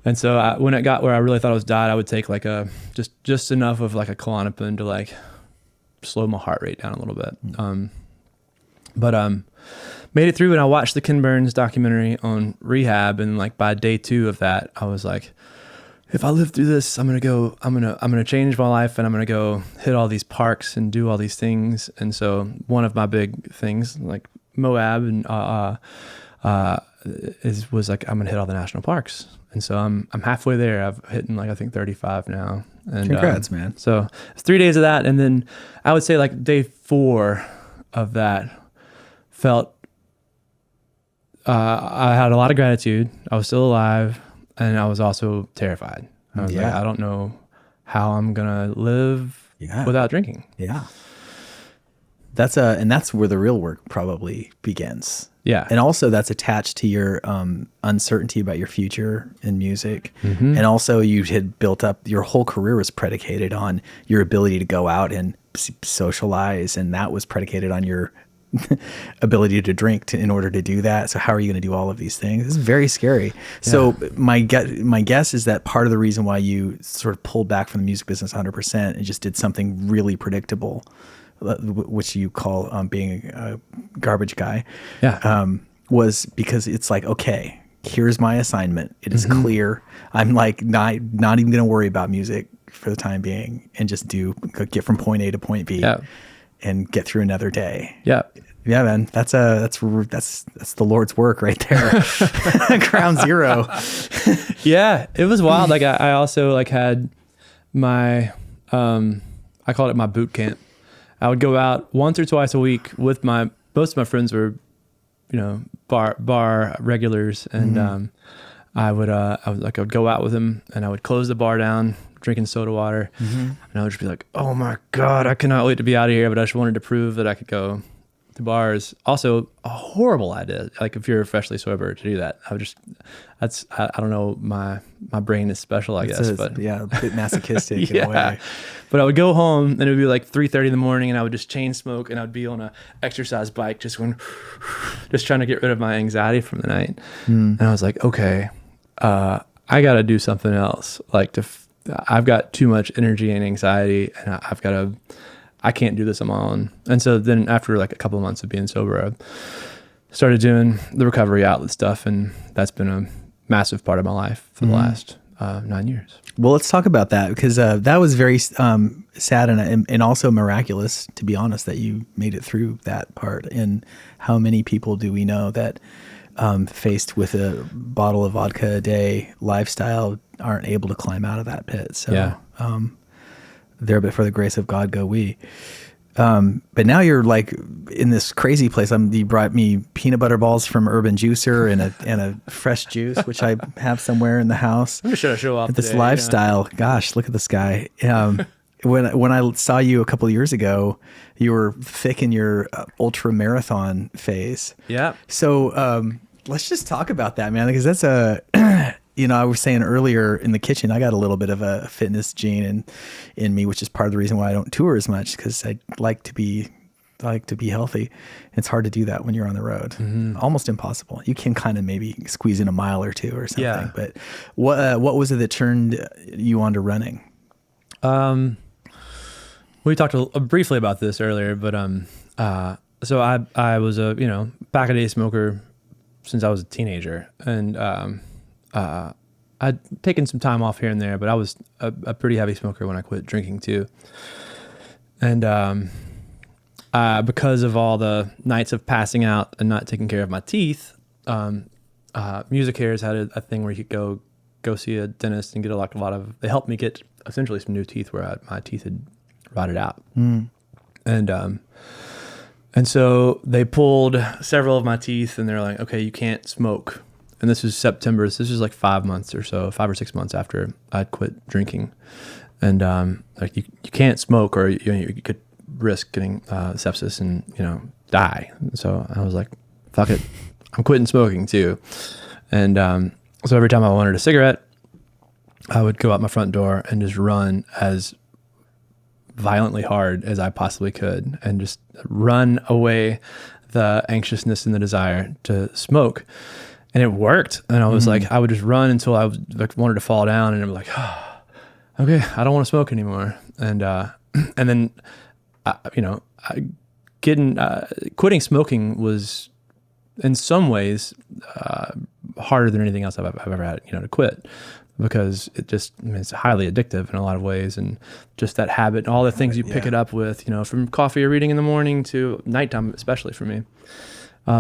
And so when it got where I really thought I was died, I would take just enough of a Klonopin to slow my heart rate down a little bit. But made it through, and I watched the Ken Burns documentary on rehab, and by day 2 of that, I was like, if I live through this, I'm gonna change my life, and I'm gonna go hit all these parks and do all these things. And so one of my big things, Moab and was I'm gonna hit all the national parks, and so I'm halfway there. I've hit I think 35 now. And congrats, man. So it's 3 days of that, and then I would say day 4 of that felt I had a lot of gratitude. I was still alive, and I was also terrified. I was like, I don't know how I'm gonna live without drinking. Yeah. That's where the real work probably begins. Yeah. And also that's attached to your uncertainty about your future in music. And also you had built up, your whole career was predicated on your ability to go out and socialize. And that was predicated on your ability to drink in order to do that. So how are you going to do all of these things? It's very scary. So my guess is that part of the reason why you sort of pulled back from the music business 100% and just did something really predictable, which you call being a garbage guy, was because it's like, okay, here's my assignment. It is clear. I'm like not even going to worry about music for the time being and just get from point A to point B and get through another day. Yeah, man, that's the Lord's work right there. Ground zero. Yeah, it was wild. Like I also like had my, I called it my boot camp. I would go out once or twice a week with most of my friends were, bar regulars. And, I would go out with them and I would close the bar down, drinking soda water. And I would just be like, oh my God, I cannot wait to be out of here. But I just wanted to prove that I could go to bars. Also a horrible idea. Like if you're freshly sober to do that, I don't know. My brain is special, I guess, but a bit masochistic in a way. But I would go home and it would be like 3:30 in the morning and I would just chain smoke and I'd be on a exercise bike, just trying to get rid of my anxiety from the night. And I was like, okay, I got to do something else. Like I've got too much energy and anxiety and I can't do this on my own. And so then after like a couple of months of being sober, I started doing the recovery outlet stuff. And that's been a massive part of my life for the last 9 years. Well, let's talk about that because that was very sad and also miraculous, to be honest, that you made it through that part. And how many people do we know that faced with a bottle of vodka a day lifestyle aren't able to climb out of that pit? So there, but for the grace of God go we. But now you're like in this crazy place. You brought me peanut butter balls from Urban Juicer and a fresh juice, which I have somewhere in the house. I'm sure to show off this today, lifestyle. Gosh, look at this guy. When I saw you a couple of years ago, you were thick in your ultramarathon phase. Yeah. So let's just talk about that, man, because that's I was saying earlier in the kitchen, I got a little bit of a fitness gene in me, which is part of the reason why I don't tour as much, because I like to be healthy. It's hard to do that when you're on the road. Almost impossible. You can kind of maybe squeeze in a mile or two or something. Yeah. But what was it that turned you on to running? We talked briefly about this earlier, but so I was a pack-a-day smoker since I was a teenager, and I'd taken some time off here and there, but I was a pretty heavy smoker when I quit drinking too. And because of all the nights of passing out and not taking care of my teeth, Music Cares had a thing where you could go see a dentist and get a lot of. They helped me get essentially some new teeth where my teeth had rotted out, and so they pulled several of my teeth, and they're like, okay, you can't smoke. And this was September. So this was like 5 or 6 months after I'd quit drinking. And like you can't smoke or you could risk getting sepsis and, die. So I was like, fuck it. I'm quitting smoking too. And so every time I wanted a cigarette, I would go out my front door and just run as violently hard as I possibly could and just run away the anxiousness and the desire to smoke. And it worked. And I was like, I would just run until I wanted to fall down, and I'm like, oh, okay, I don't want to smoke anymore. And then, quitting smoking was in some ways harder than anything else I've ever had, to quit, because it's highly addictive in a lot of ways. And just that habit and all the things you pick it up with, from coffee or reading in the morning to nighttime, especially for me.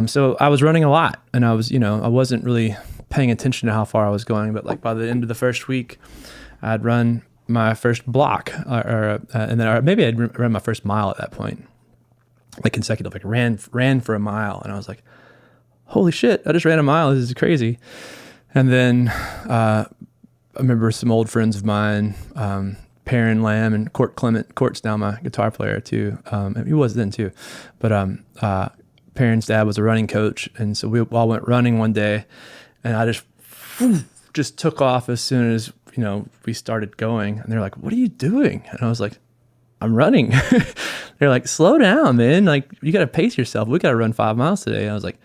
So I was running a lot, and I was, I wasn't really paying attention to how far I was going, but like by the end of the first week, I'd run my first block, or maybe I'd run my first mile at that point, like consecutive, like ran for a mile, and I was like, holy shit, I just ran a mile. This is crazy. And then I remember some old friends of mine, Perrin Lamb and Court Clement. Court's now my guitar player too. He was then too. But Perrin's dad was a running coach. And so we all went running one day, and I just took off as soon as, we started going. And they're like, what are you doing? And I was like, I'm running. They're like, slow down, man. Like, you got to pace yourself. We got to run 5 miles today. And I was like,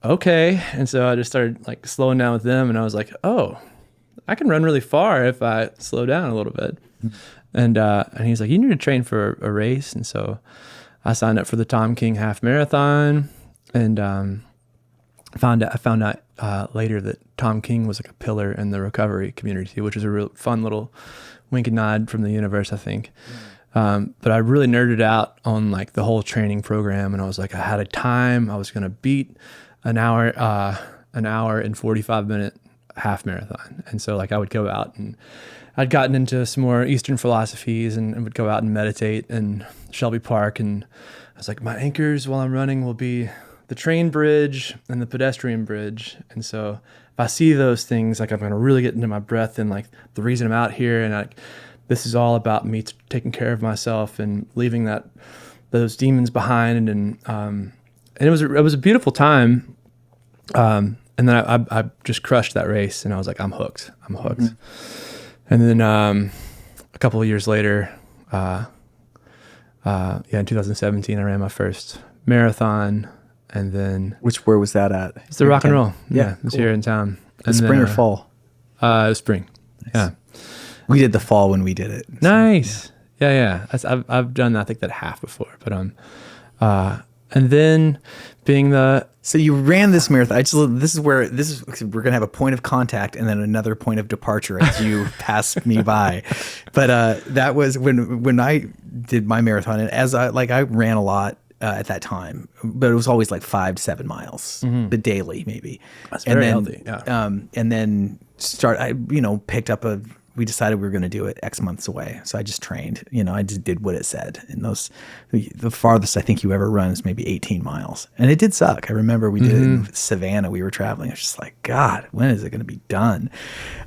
okay. And so I just started like slowing down with them. And I was like, oh, I can run really far if I slow down a little bit. And he's like, you need to train for a race. And so I signed up for the Tom King half marathon, and I found out later that Tom King was like a pillar in the recovery community, which is a real fun little wink and nod from the universe, I think. But I really nerded out on like the whole training program, and I was like, I had a time. I was going to beat an hour and 45-minute half marathon. And so like I would go out, and I'd gotten into some more Eastern philosophies and would go out and meditate in Shelby Park. And I was like, my anchors while I'm running will be the train bridge and the pedestrian bridge. And so if I see those things, like I'm going to really get into my breath and like the reason I'm out here. And this is all about me taking care of myself and leaving those demons behind. And it was a beautiful time. And then I just crushed that race, and I was like, I'm hooked. Mm-hmm. And then a couple of years later, in 2017, I ran my first marathon. And then where was that at? It's the Rock and Roll. Yeah, it was here in town. Spring or fall? It was spring. Nice. Yeah, we did the fall when we did it. So, nice. Yeah. I've done I think that half before, but and then being so you ran this marathon. We're gonna have a point of contact and then another point of departure as you pass me by. But that was when I did my marathon, and as I ran a lot. At that time, but it was always like 5 to 7 miles, but daily maybe. That's very healthy. Yeah. And then picked up we decided we were going to do it X months away. So I just trained, I just did what it said. And the farthest I think you ever run is maybe 18 miles. And it did suck. I remember we did it in Savannah. We were traveling. I was just like, God, when is it going to be done?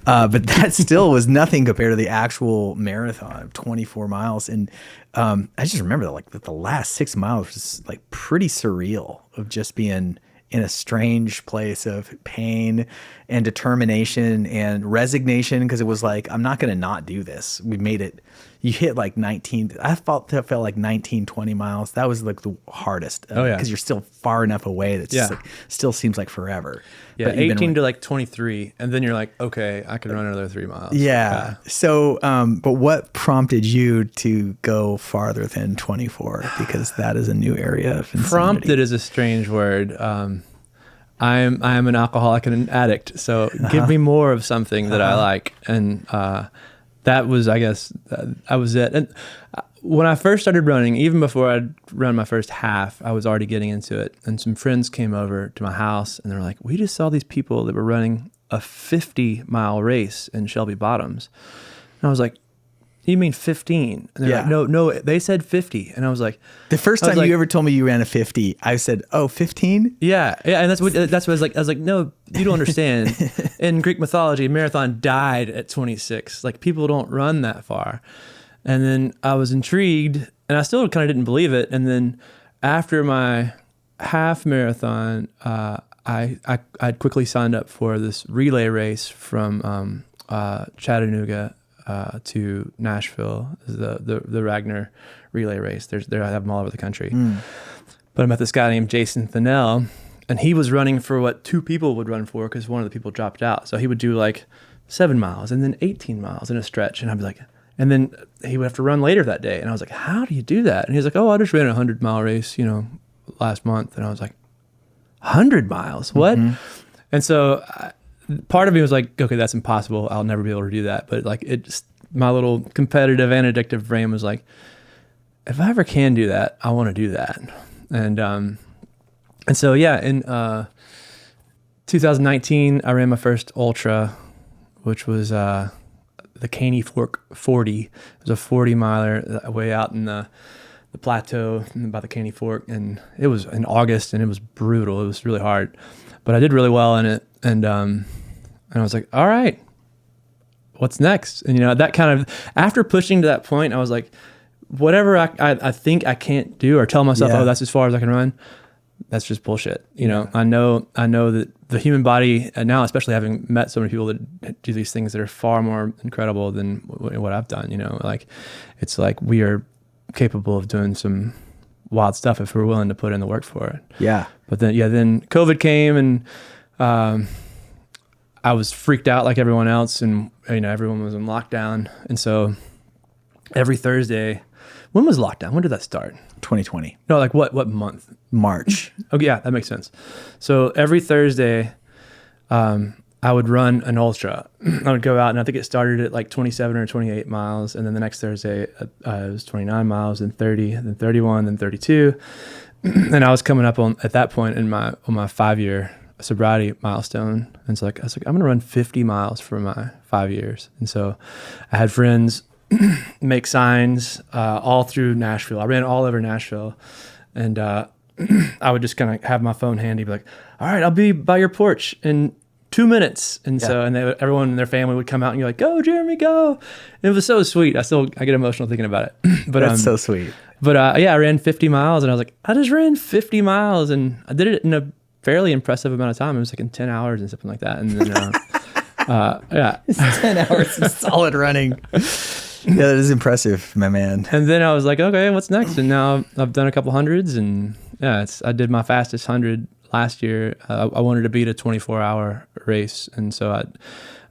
But that still was nothing compared to the actual marathon of 24 miles. And I just remember that the last 6 miles was like pretty surreal of just being in a strange place of pain and determination and resignation, because it was like, I'm not going to not do this. We made it. You hit like 19. I felt like 19, 20 miles. That was like the hardest. Because you're still far enough away that just still seems like forever. Yeah, 18 to like 23, and then you're like, okay, I can run another 3 miles. Yeah. So, but what prompted you to go farther than 24? Because that is a new area of insanity. Prompted is a strange word. I am an alcoholic and an addict, so give me more of something that I like, and that was, I guess, that was it. And when I first started running, even before I'd run my first half, I was already getting into it. And some friends came over to my house, and they were like, we just saw these people that were running a 50-mile race in Shelby Bottoms. And I was like, you mean 15? And they're like, no, they said 50. And I was like... The first time you ever told me you ran a 50, I said, oh, 15? Yeah, and that's what I was like. I was like, no, you don't understand. In Greek mythology, a marathon died at 26. Like, people don't run that far. And then I was intrigued, and I still kind of didn't believe it. And then after my half marathon, I ugly signed up for this relay race from Chattanooga to Nashville, the Ragnar relay race. I have them all over the country. But I met this guy named Jason Thinnell, and he was running for what 2 people would run for, because one of the people dropped out. So he would do like 7 miles and then 18 miles in a stretch, and I'd be like, and then he would have to run later that day, and I was like, how do you do that? And he was like, oh, I just ran a 100-mile race, last month, and I was like, 100 miles, what? And so part of me was like, okay, that's impossible. I'll never be able to do that. But like, my little competitive and addictive brain was like, if I ever can do that, I want to do that. And so, yeah, in 2019, I ran my first ultra, which was the Caney Fork 40. It was a 40-miler way out in the the plateau by the Caney Fork, and it was in August, and it was brutal. It was really hard, but I did really well in it, and I was like, all right, what's next? And that kind of, after pushing to that point, I was like, whatever I think I can't do, or tell myself, oh, that's as far as I can run, that's just bullshit. I know that the human body, and now especially having met so many people that do these things that are far more incredible than what I've done, like, it's like we are capable of doing some wild stuff if we're willing to put in the work for it. Yeah. But then COVID came, and I was freaked out like everyone else, and everyone was in lockdown. And so every Thursday, when was lockdown? When did that start? 2020. No, like what month? March. Oh yeah, that makes sense. So every Thursday, I would run an ultra. I would go out, and I think it started at like 27 or 28 miles. And then the next Thursday, it was 29 miles, then 30, then 31, then 32. And I was coming up at that point on my 5-year sobriety milestone. And so I was like, I'm going to run 50 miles for my 5 years. And so I had friends make signs all through Nashville. I ran all over Nashville, and I would just kind of have my phone handy, be like, all right, I'll be by your porch in 2 minutes. And so, everyone in their family would come out, and you're like, go Jeremy, go. And it was so sweet. I get emotional thinking about it. But that's so sweet. But I ran 50 miles, and I was like, I just ran 50 miles, and I did it in a fairly impressive amount of time. It was like in 10 hours and something like that. And then, It's 10 hours of solid running. Yeah, that is impressive, my man. And then I was like, okay, what's next? And now I've done a couple hundreds, and I did my fastest 100 last year. I wanted to beat a 24-hour race, and so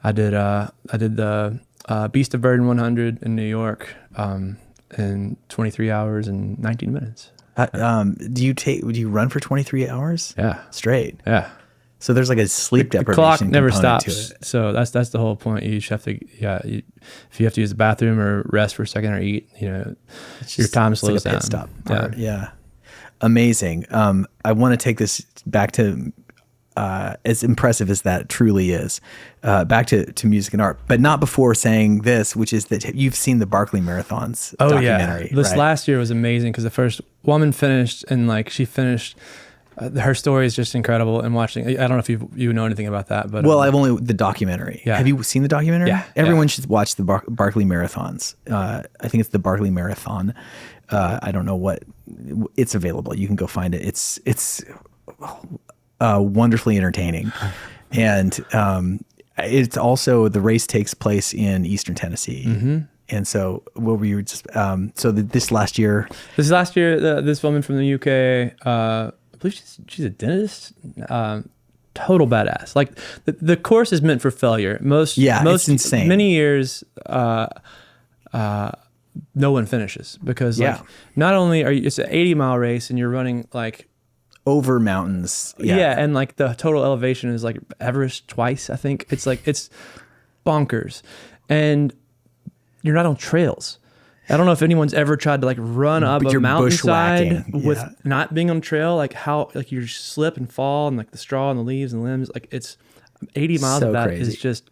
I did the Beast of Burden 100 in New York in 23 hours and 19 minutes. Do you run for 23 hours? Yeah, straight. Yeah. So there's like a sleep deprivation. The clock never component stops. to it. So that's the whole point. You just have to, if you have to use the bathroom or rest for a second or eat, your time slows down. It's like a pit stop part. Yeah. Amazing. I want to take this back to, as impressive as that truly is, back to music and art, but not before saying this, which is that you've seen the Barkley Marathons documentary. Yeah. This last year was amazing because the first woman finished, and she finished. Her story is just incredible, and watching. I don't know if you know anything about that, but I've only the documentary. Yeah. Have you seen the documentary? Yeah. Everyone should watch the Barkley Marathons. I think it's the Barkley Marathon. I don't know what it's available. You can go find it. It's wonderfully entertaining, and it's also the race takes place in Eastern Tennessee. Mm-hmm. And so, what were you just? This last year, this woman from the UK. I believe she's a dentist. Total badass. Like the course is meant for failure. Most it's insane. Many years, no one finishes because not only it's an 80-mile race, and you're running like over mountains. Yeah, and like the total elevation is like Everest twice. I think it's bonkers, and you're not on trails. I don't know if anyone's ever tried to run up a mountainside with not being on trail, how you slip and fall, and the straw and the leaves and limbs. It's 80 miles so of that crazy. is just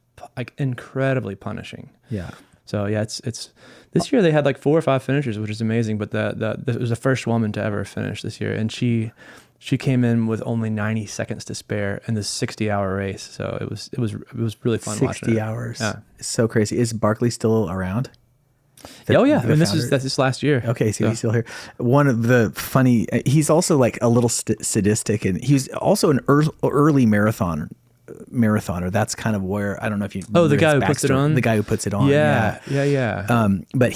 incredibly punishing. Yeah. So it's this year they had 4 or 5 finishers, which is amazing. But it was the first woman to ever finish this year, and she came in with only 90 seconds to spare in this 60-hour race. So it was really fun watching it. 60 hours. Yeah. It's so crazy. Is Barkley still around? That's this last year. Okay, so he's still here. One of the funny, he's also a little sadistic, and he's also an early marathoner. That's kind of where, I don't know if you. Oh, the guy who puts it on. The guy who puts it on. Yeah. But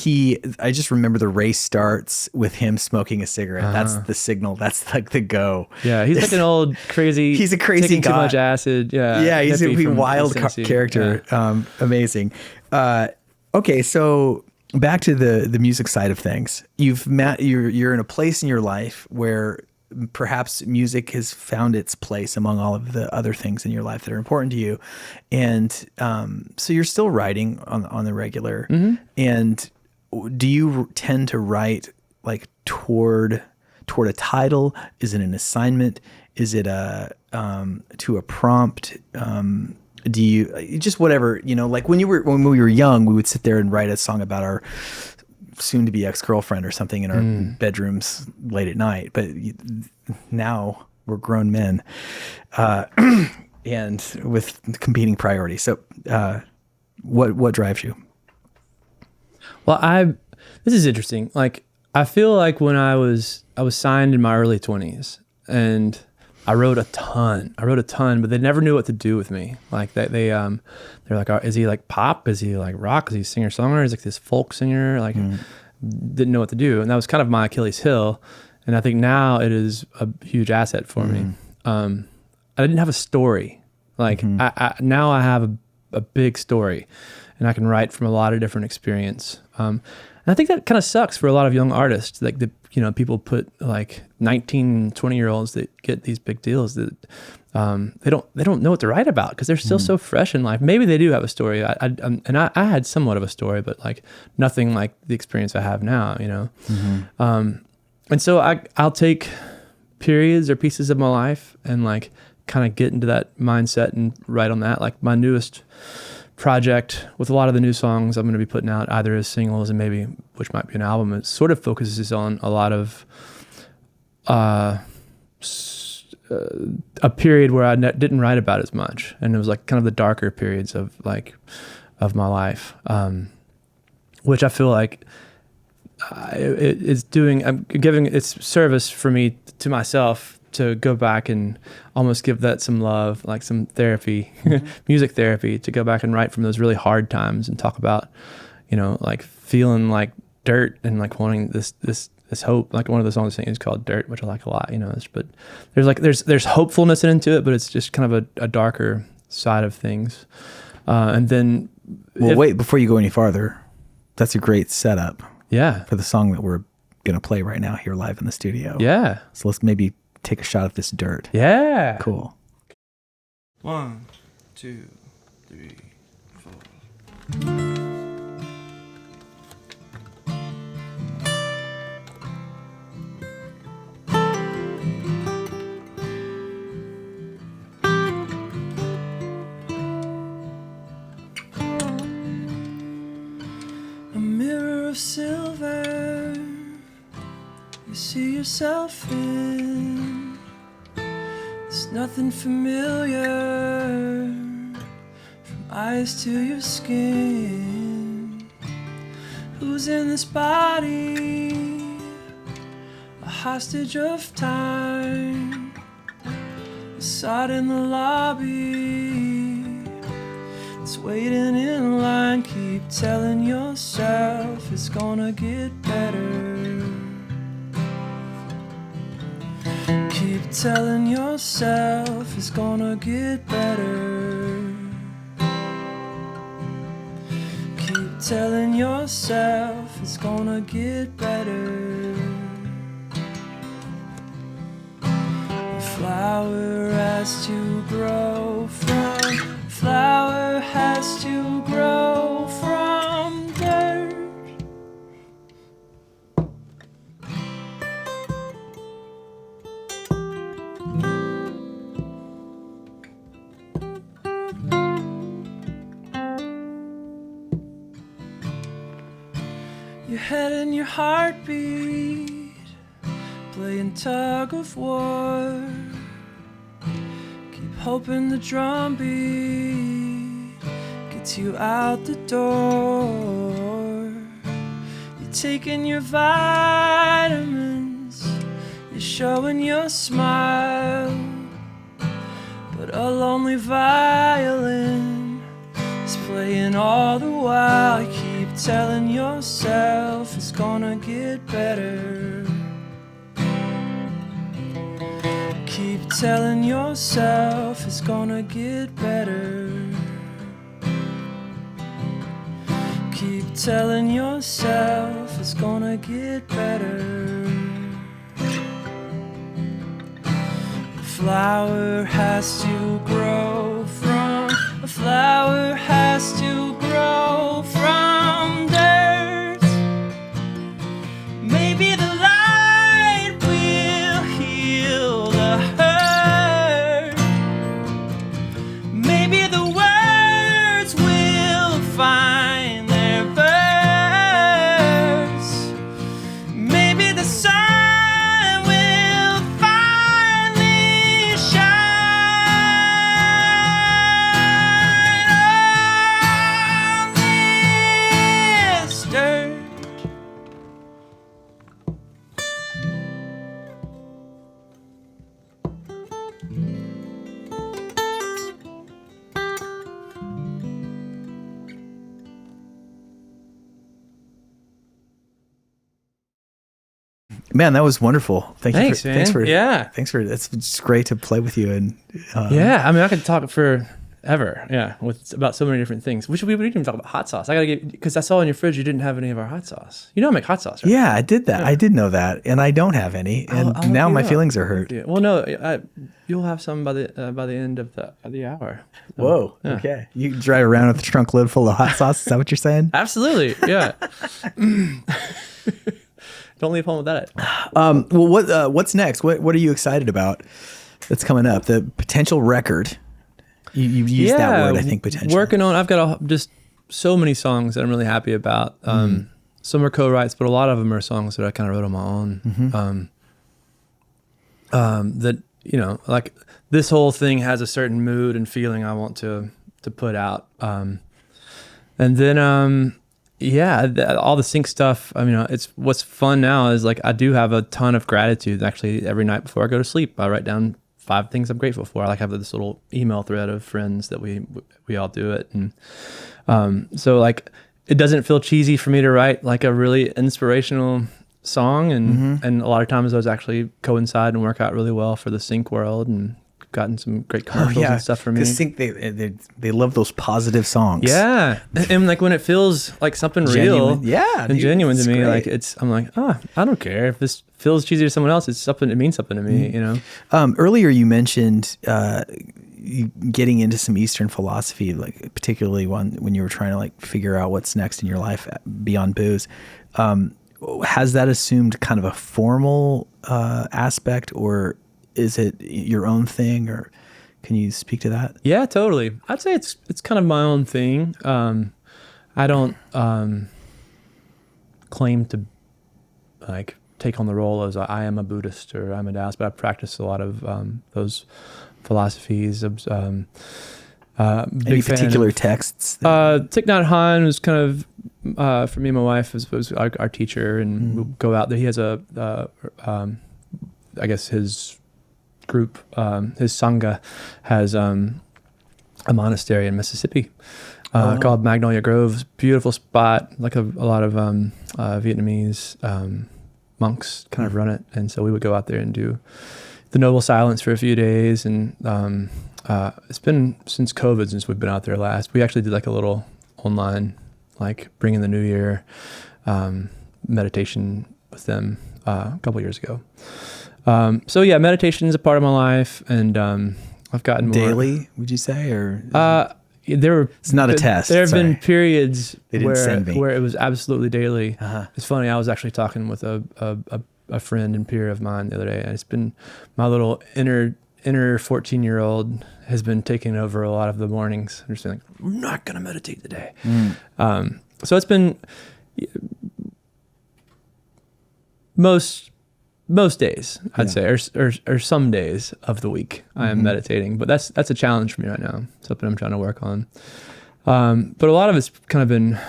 I just remember the race starts with him smoking a cigarette. That's the signal. That's the go. Yeah, he's an old crazy. He's a crazy taking guy. too much acid. Yeah. Yeah, he's a wild Tennessee. character. Yeah. Amazing. Okay, so back to the music side of things. You're in a place in your life where perhaps music has found its place among all of the other things in your life that are important to you, and so you're still writing on the regular. Mm-hmm. And do you tend to write toward a title? Is it an assignment? Is it to a prompt? Do you just whatever, when we were young, we would sit there and write a song about our soon to be ex-girlfriend or something in our bedrooms late at night. But now we're grown men, and with competing priorities. So, what drives you? Well, this is interesting. Like, I feel like when I was signed in my early 20s, and I wrote a ton, but they never knew what to do with me. Like they're like, is he like pop? Is he like rock? Is he singer-songwriter? Is he like this folk singer? Like, didn't know what to do. And that was kind of my Achilles heel. And I think now it is a huge asset for me. I didn't have a story. Like now I have a big story, and I can write from a lot of different experience. And I think that kind of sucks for a lot of young artists. Like people put like 19, 20-year-olds that get these big deals that they don't know what to write about because they're still so fresh in life. Maybe they do have a story. I had somewhat of a story, but like nothing like the experience I have now, you know? And so I'll take periods or pieces of my life and like kind of get into that mindset and write on that. Like my newest project with a lot of the new songs I'm going to be putting out either as singles and maybe, which might be an album, it sort of focuses on a lot of a period where I didn't write about as much. And it was like kind of the darker periods of my life, which I feel like I'm giving its service for me to myself to go back and almost give that some love, like some therapy, music therapy, to go back and write from those really hard times and talk about, like feeling like dirt and like wanting this hope. Like one of the songs I sing is called Dirt, which I like a lot, but there's hopefulness into it, but it's just kind of a darker side of things. And then, wait, before you go any farther, that's a great setup. Yeah. For the song that we're going to play right now here live in the studio. Yeah. So let's maybe take a shot of this dirt. Yeah. Cool. 1, 2, 3, 4. A mirror of silver, you see yourself in. There's nothing familiar, from eyes to your skin. Who's in this body? A hostage of time. A sod in the lobby. It's waiting in line. Keep telling yourself it's gonna get better. Keep telling yourself it's gonna get better. Keep telling yourself it's gonna get better. The flower has to grow from, flower has to grow from dirt. Your head and your heartbeat playing tug of war. Keep hoping the drum beat gets you out the door. You're taking your vitamins, you're showing your smile, but a lonely violin is playing all the while. You keep telling yourself it's gonna get better. Keep telling yourself it's gonna get better. Keep telling yourself it's gonna get better. A flower has to grow from, a flower has to grow from dirt. Maybe the light will heal the hurt. Maybe the words will find their verse. Man, that was wonderful. Thanks, man. Thanks for Yeah. Thanks for it's just great to play with you. And yeah, I mean, I could talk forever. Yeah, with about so many different things. We didn't even talk about hot sauce. I gotta get, because I saw in your fridge you didn't have any of our hot sauce. You know I make hot sauce, right? Yeah, I did that. I did know that, and I don't have any, and I'll now look my it up. feelings are hurt. Yeah. Well, no, you'll have some by the end of the hour. So, Whoa. yeah. Okay. You drive around with a trunk load full of hot sauce. Is that what you're saying? Absolutely. Yeah. Don't leave home without it. Well, what's next? What are you excited about that's coming up? The potential record. You've used that word, I think, potential. Working on, I've got just so many songs that I'm really happy about. Some are co-writes, but a lot of them are songs that I kind of wrote on my own. That, you know, like this whole thing has a certain mood and feeling I want to put out. And then, all the sync stuff. I mean, it's what's fun now is like I do have a ton of gratitude. Actually, every night before I go to sleep, I write down 5 things I'm grateful for. I like have this little email thread of friends that we all do it, and so like it doesn't feel cheesy for me to write like a really inspirational song, and a lot of times those actually coincide and work out really well for the sync world, and gotten some great commercials and stuff for me. Because sync they love those positive songs. Yeah, and like when it feels like something real, and genuine to me, great. like I'm like, I don't care if this feels cheesy to someone else. It means something to me, you know. Earlier you mentioned you getting into some Eastern philosophy, like particularly when you were trying to like figure out what's next in your life beyond booze. Has that assumed kind of a formal aspect, or is it your own thing, or can you speak to that? Yeah, totally. I'd say it's kind of my own thing. I don't claim to like take on the role as I am a Buddhist or I'm a Taoist, but I practice a lot of those philosophies. Big Any particular texts? Thich Nhat Hanh was kind of for me and my wife was our teacher, and we'll go out there. He has I guess his group, his Sangha has a monastery in Mississippi called Magnolia Grove. Beautiful spot, like a lot of Vietnamese monks kind of run it. And so we would go out there and do the Noble Silence for a few days. And it's been since COVID since we've been out there last. We actually did like a little online, like bring in the new year meditation with them a couple years ago. So yeah, meditation is a part of my life, and I've gotten more daily. Would you say, or it's not a test? There have been periods where it was absolutely daily. It's funny. I was actually talking with a friend and peer of mine the other day, and it's been my little inner 14-year-old has been taking over a lot of the mornings. I'm just like, I'm not gonna meditate today. So it's been most days, I'd say, or some days of the week I am meditating, but that's a challenge for me right now. Something I'm trying to work on. But a lot of it's kind of been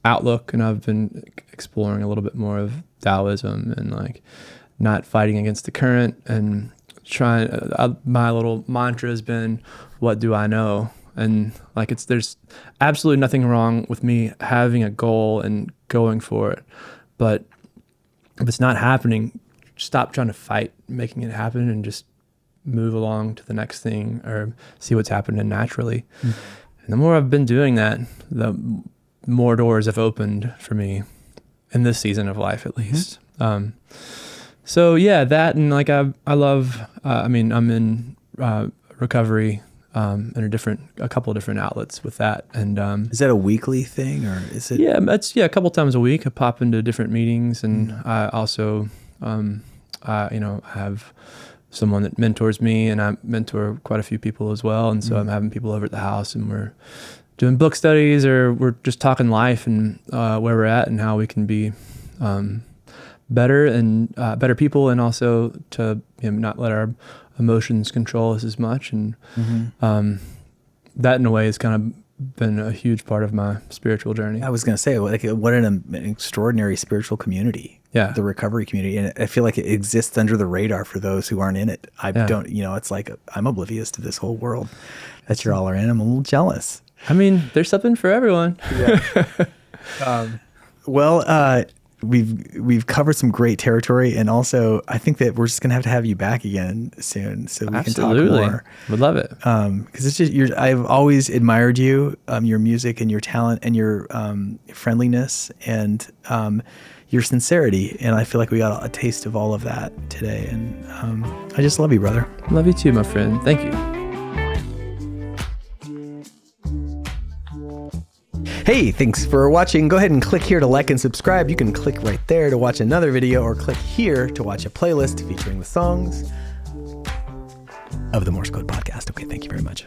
outlook, and I've been exploring a little bit more of Taoism and like not fighting against the current, and trying. My little mantra has been, "What do I know?" And like there's absolutely nothing wrong with me having a goal and going for it, but if it's not happening, stop trying to fight making it happen and just move along to the next thing or see what's happening naturally. And the more I've been doing that, the more doors have opened for me in this season of life, at least. So yeah, that, and like I love, I mean, I'm in recovery in a couple of different outlets with that. And is that a weekly thing, or is it? Yeah, a couple times a week. I pop into different meetings, and I also have someone that mentors me, and I mentor quite a few people as well. And so I'm having people over at the house, and we're doing book studies, or we're just talking life and where we're at and how we can be better and better people, and also to not let our emotions control us as much. And that in a way has kind of been a huge part of my spiritual journey. I was going to say, like, what an extraordinary spiritual community. Yeah. The recovery community. And I feel like it exists under the radar for those who aren't in it. I don't, it's like I'm oblivious to this whole world that you're all in. I'm a little jealous. I mean, there's something for everyone. Yeah. we've covered some great territory, and also I think that we're just gonna have to have you back again soon so we can talk more. Would love it. Because it's just I've always admired you, your music and your talent and your friendliness and your sincerity, and I feel like we got a taste of all of that today, and I just love you, brother. Love you too, my friend. Thank you. Hey, thanks for watching. Go ahead and click here to like and subscribe. You can click right there to watch another video, or click here to watch a playlist featuring the songs of the Morse Code Podcast. Okay, thank you very much.